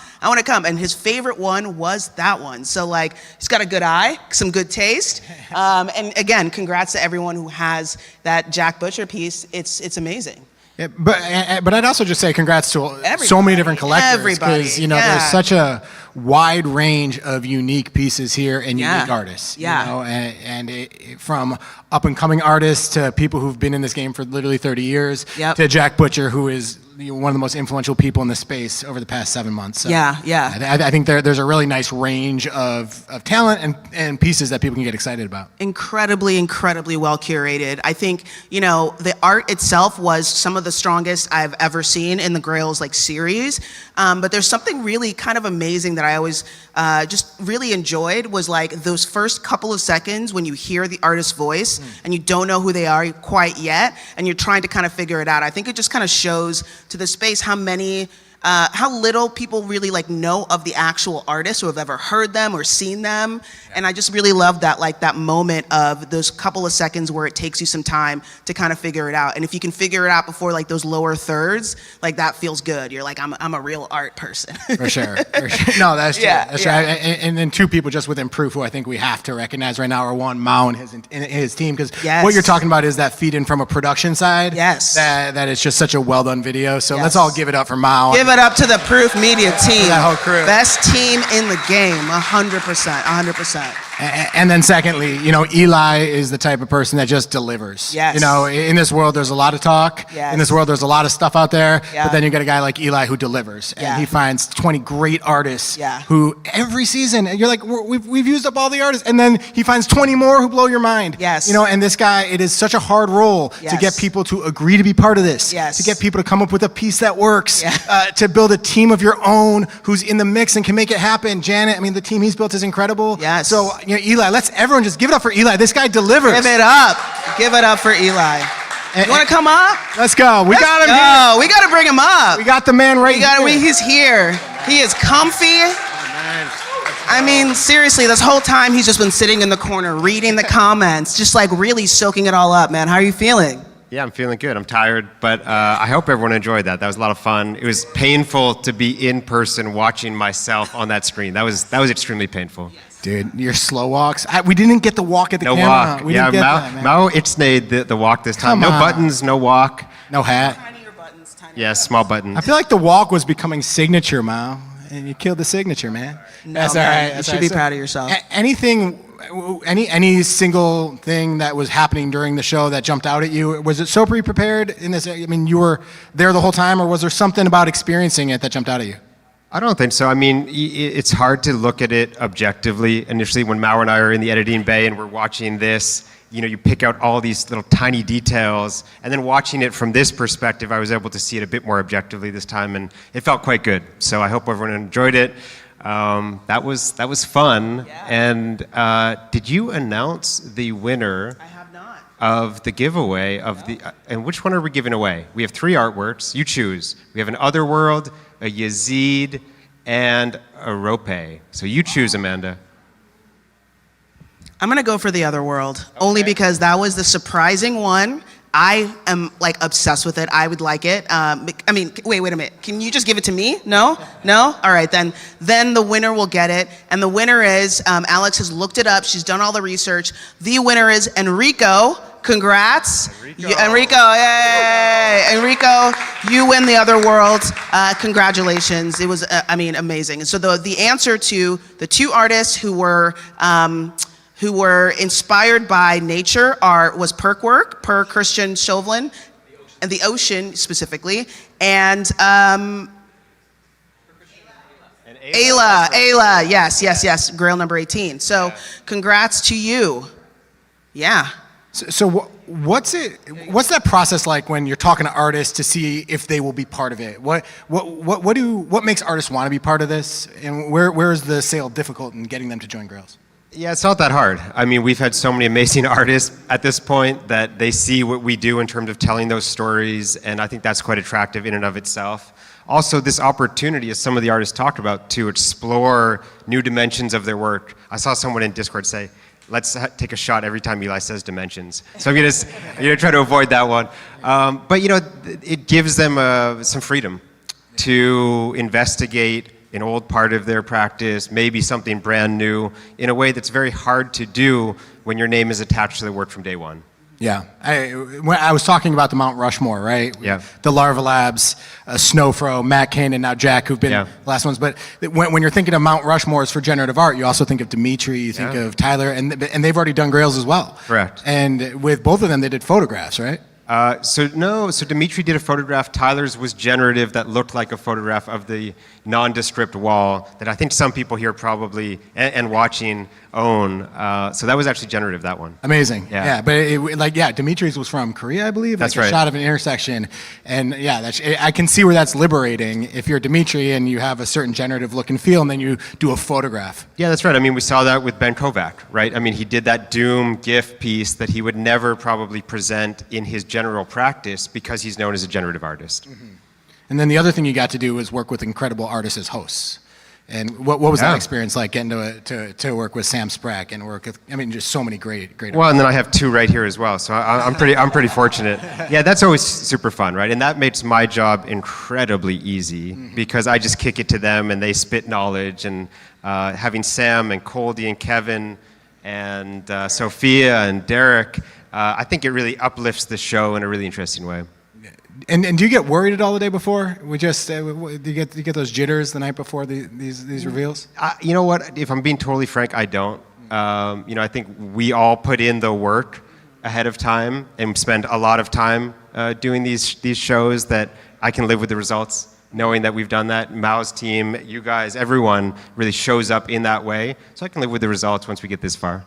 And his favorite one was that one. So like, he's got a good eye, some good taste. And again, congrats to everyone who has that Jack Butcher piece. It's amazing. Yeah, but I'd also just say congrats to so many different collectors because there's such a wide range of unique pieces here and unique artists. From up and coming artists to people who've been in this game for literally 30 years to Jack Butcher, who is one of the most influential people in the space over the past 7 months. So I think there's a really nice range of talent and pieces that people can get excited about. Incredibly well curated. I think, the art itself was some of the strongest I've ever seen in the Grails series. But there's something really kind of amazing that I always just really enjoyed was like those first couple of seconds when you hear the artist's voice and you don't know who they are quite yet and you're trying to kind of figure it out. I think it just kind of shows to the space how many how little people really like know of the actual artists who have ever heard them or seen them. And I just really love that, like that moment of those couple of seconds where it takes you some time to kind of figure it out. And if you can figure it out before like those lower thirds, like that feels good. You're like, I'm a real art person. For sure. No, that's true. Yeah, That's yeah. right. And then two people just within Proof who I think we have to recognize right now are one, Mao and his team, because what you're talking about is that feed in from a production side. Yes. That is just such a well done video. So Yes. let's all give it up for Mao. Give it up to the Proof Media team. That whole crew. Best team in the game, 100%, 100%. And then secondly, you know, Eli is the type of person that just delivers. Yes. You know, in this world, there's a lot of talk. Yes. In this world, there's a lot of stuff out there. Yeah. But then you get a guy like Eli who delivers. And Yeah. he finds 20 great artists Yeah. who every season, and you're like, we've used up all the artists. And then he finds 20 more who blow your mind. Yes. You know, and this guy, it is such a hard role to Yes. get people to agree to be part of this. Yes. To get people to come up with a piece that works. Yeah. To build a team of your own who's in the mix and can make it happen. Janet, I mean, the team he's built is incredible. Yes. So, you know, Eli, everyone just give it up for Eli. This guy delivers. Give it up. Give it up for Eli. You want to come up? Let's go. We got him here. We got to bring him up. We got the man right here. He's here. He is comfy. I mean, seriously, this whole time he's just been sitting in the corner reading the comments, just like really soaking it all up, man. How are you feeling? Yeah, I'm feeling good. I'm tired, but I hope everyone enjoyed that. That was a lot of fun. It was painful to be in person watching myself on that screen. That was extremely painful. Dude, your slow walks. We didn't get the walk at the No camera. walk. We Yeah, didn't get that, man. Mao itsnayed the walk this time. Come No on. buttons, no walk. No hat. Yeah, small buttons. I feel like the walk was becoming signature, Mao. And you killed the signature, man. No, That's all man, right. you That's should all be right. proud of yourself. Any single thing that was happening during the show that jumped out at you? Was it so pre-prepared in this? I mean, you were there the whole time, or was there something about experiencing it that jumped out at you? I don't think so. I mean, it's hard to look at it objectively. Initially, when Mao and I are in the editing bay and we're watching this, you know, you pick out all these little tiny details, and then watching it from this perspective, I was able to see it a bit more objectively this time, and it felt quite good. So I hope everyone enjoyed it. That was fun. Yeah. And did you announce the winner? I have not. Of the giveaway of the and which one are we giving away? We have 3 artworks. You choose. We have an Otherworld, a Yazid, and a Roope. So you choose, Amanda. I'm going to go for the Otherworld, only because that was the surprising one. I am like obsessed with it. I would like it. I mean, wait a minute. Can you just give it to me? No? No? All right, then the winner will get it. And the winner is, Alex has looked it up. She's done all the research. The winner is Enrico. Congrats. Enrico, yay! Enrico, you win the Otherworld. Congratulations. It was, amazing. And so the answer to the 2 artists who were inspired by nature was Perkwork, per Kristian Shavonne, and the ocean specifically, and Ayla, yes, Grail number 18. So congrats to you. Yeah. So what's that process like when you're talking to artists to see if they will be part of it? What makes artists want to be part of this, and where is the sale difficult in getting them to join Grails? Yeah, it's not that hard. I mean, we've had so many amazing artists at this point that they see what we do in terms of telling those stories, and I think that's quite attractive in and of itself. Also, this opportunity, as some of the artists talked about, to explore new dimensions of their work. I saw someone in Discord say, let's take a shot every time Eli says dimensions. So I'm gonna try to avoid that one. But you know, it gives them some freedom to investigate an old part of their practice, maybe something brand new, in a way that's very hard to do when your name is attached to the work from day one. Yeah, when I was talking about the Mount Rushmore, right? Yeah. The Larva Labs, Snowfro, Matt Kane, and now Jack, who've been the last ones. But when you're thinking of Mount Rushmores for generative art, you also think of Dimitri, you think of Tyler, and they've already done Grails as well. Correct. And with both of them, they did photographs, right? So Dimitri did a photograph. Tyler's was generative that looked like a photograph of the nondescript wall that I think some people here probably and watching own. So that was actually generative, that one. Amazing. Yeah. But Dimitri's was from Korea, I believe. That's like right. A shot of an intersection. And yeah, I can see where that's liberating if you're Dimitri and you have a certain generative look and feel and then you do a photograph. Yeah, that's right. I mean, we saw that with Ben Kovac, right? I mean, he did that Doom GIF piece that he would never probably present in his general practice because he's known as a generative artist. Mm-hmm. And then the other thing you got to do was work with incredible artists as hosts. And what was that experience like, getting to work with Sam Sprack and work with, I mean, just so many great Well, and then I have two right here as well, so I'm pretty fortunate. Yeah, that's always super fun, right? And that makes my job incredibly easy because I just kick it to them and they spit knowledge. And having Sam and Coldy and Kevin and Sophia and Derek, I think it really uplifts the show in a really interesting way. And do you get worried at all the day before? Do you get those jitters the night before these reveals? You know what? If I'm being totally frank, I don't. I think we all put in the work ahead of time and spend a lot of time doing these shows that I can live with the results, knowing that we've done that. Mao's team, you guys, everyone really shows up in that way, so I can live with the results once we get this far.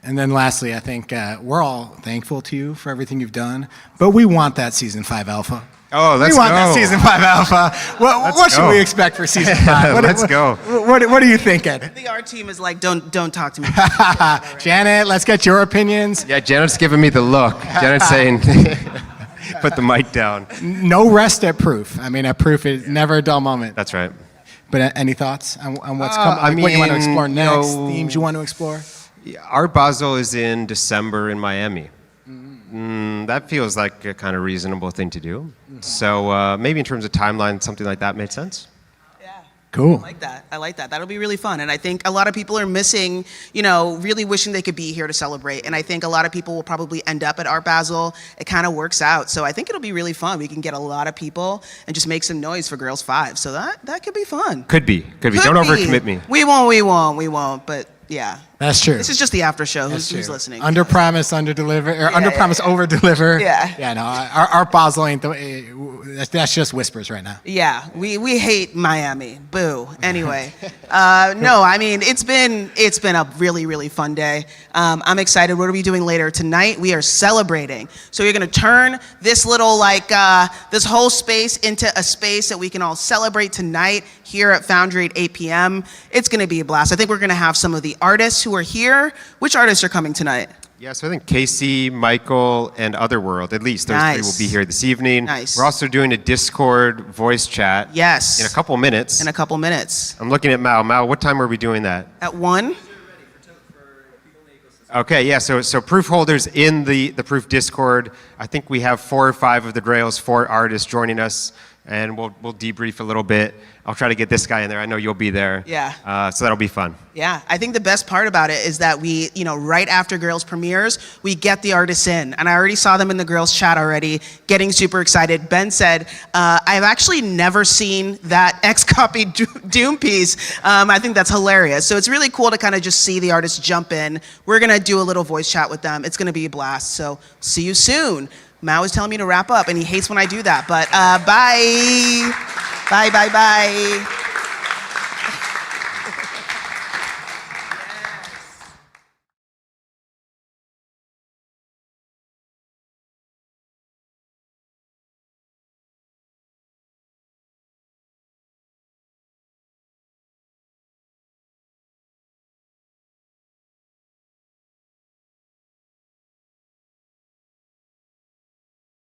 And then lastly, I think we're all thankful to you for everything you've done, but we want that Season 5 Alpha. Oh, let's go. We want go. that Season 5 Alpha. What should we expect for Season 5? Let's go. What are you thinking? I think our team is like, don't talk to me. Janet, let's get your opinions. Yeah, Janet's giving me the look. Janet's saying, put the mic down. No rest at Proof. I mean, at Proof is never a dull moment. That's right. But any thoughts on what's coming? What you want to explore next? Themes you want to explore? Art Basel is in December in Miami. That feels like a kind of reasonable thing to do. So maybe in terms of timeline, something like that made sense. Cool. I like that. That'll be really fun. And I think a lot of people are missing, really wishing they could be here to celebrate. And I think a lot of people will probably end up at Art Basel. It kind of works out. So I think it'll be really fun. We can get a lot of people and just make some noise for Grails 5. So that could be fun. Could be. Don't overcommit me. We won't. But yeah. That's true. This is just the after show. Who's listening? Under promise, under deliver, or under promise, over deliver. Yeah. Yeah. No, our Basel ain't that's just whispers right now. Yeah. We hate Miami. Boo. Anyway, no. I mean, it's been a really, really fun day. I'm excited. What are we doing later tonight? We are celebrating. So you're gonna turn this little this whole space into a space that we can all celebrate tonight here at Foundry at 8 p.m. It's gonna be a blast. I think we're gonna have some of the artists who are here. Which artists are coming tonight? Yeah, so I think Casey, Michael, and Otherworld, at least those three will be here this evening. Nice. We're also doing a Discord voice chat. Yes. In a couple minutes. I'm looking at Mao. Mao, what time are we doing that? At 1? Okay, yeah, so proof holders in the proof Discord. I think we have 4 or 5 of the Grails 4 artists joining us, and we'll debrief a little bit. I'll try to get this guy in there. I know you'll be there. Yeah. So that'll be fun. Yeah, I think the best part about it is that we, right after Grails premieres, we get the artists in. And I already saw them in the Grails chat already, getting super excited. Ben said, I've actually never seen that X-Copy Doom piece. I think that's hilarious. So it's really cool to kind of just see the artists jump in. We're going to do a little voice chat with them. It's going to be a blast. So see you soon. Mao is telling me to wrap up, and he hates when I do that. But bye. Bye.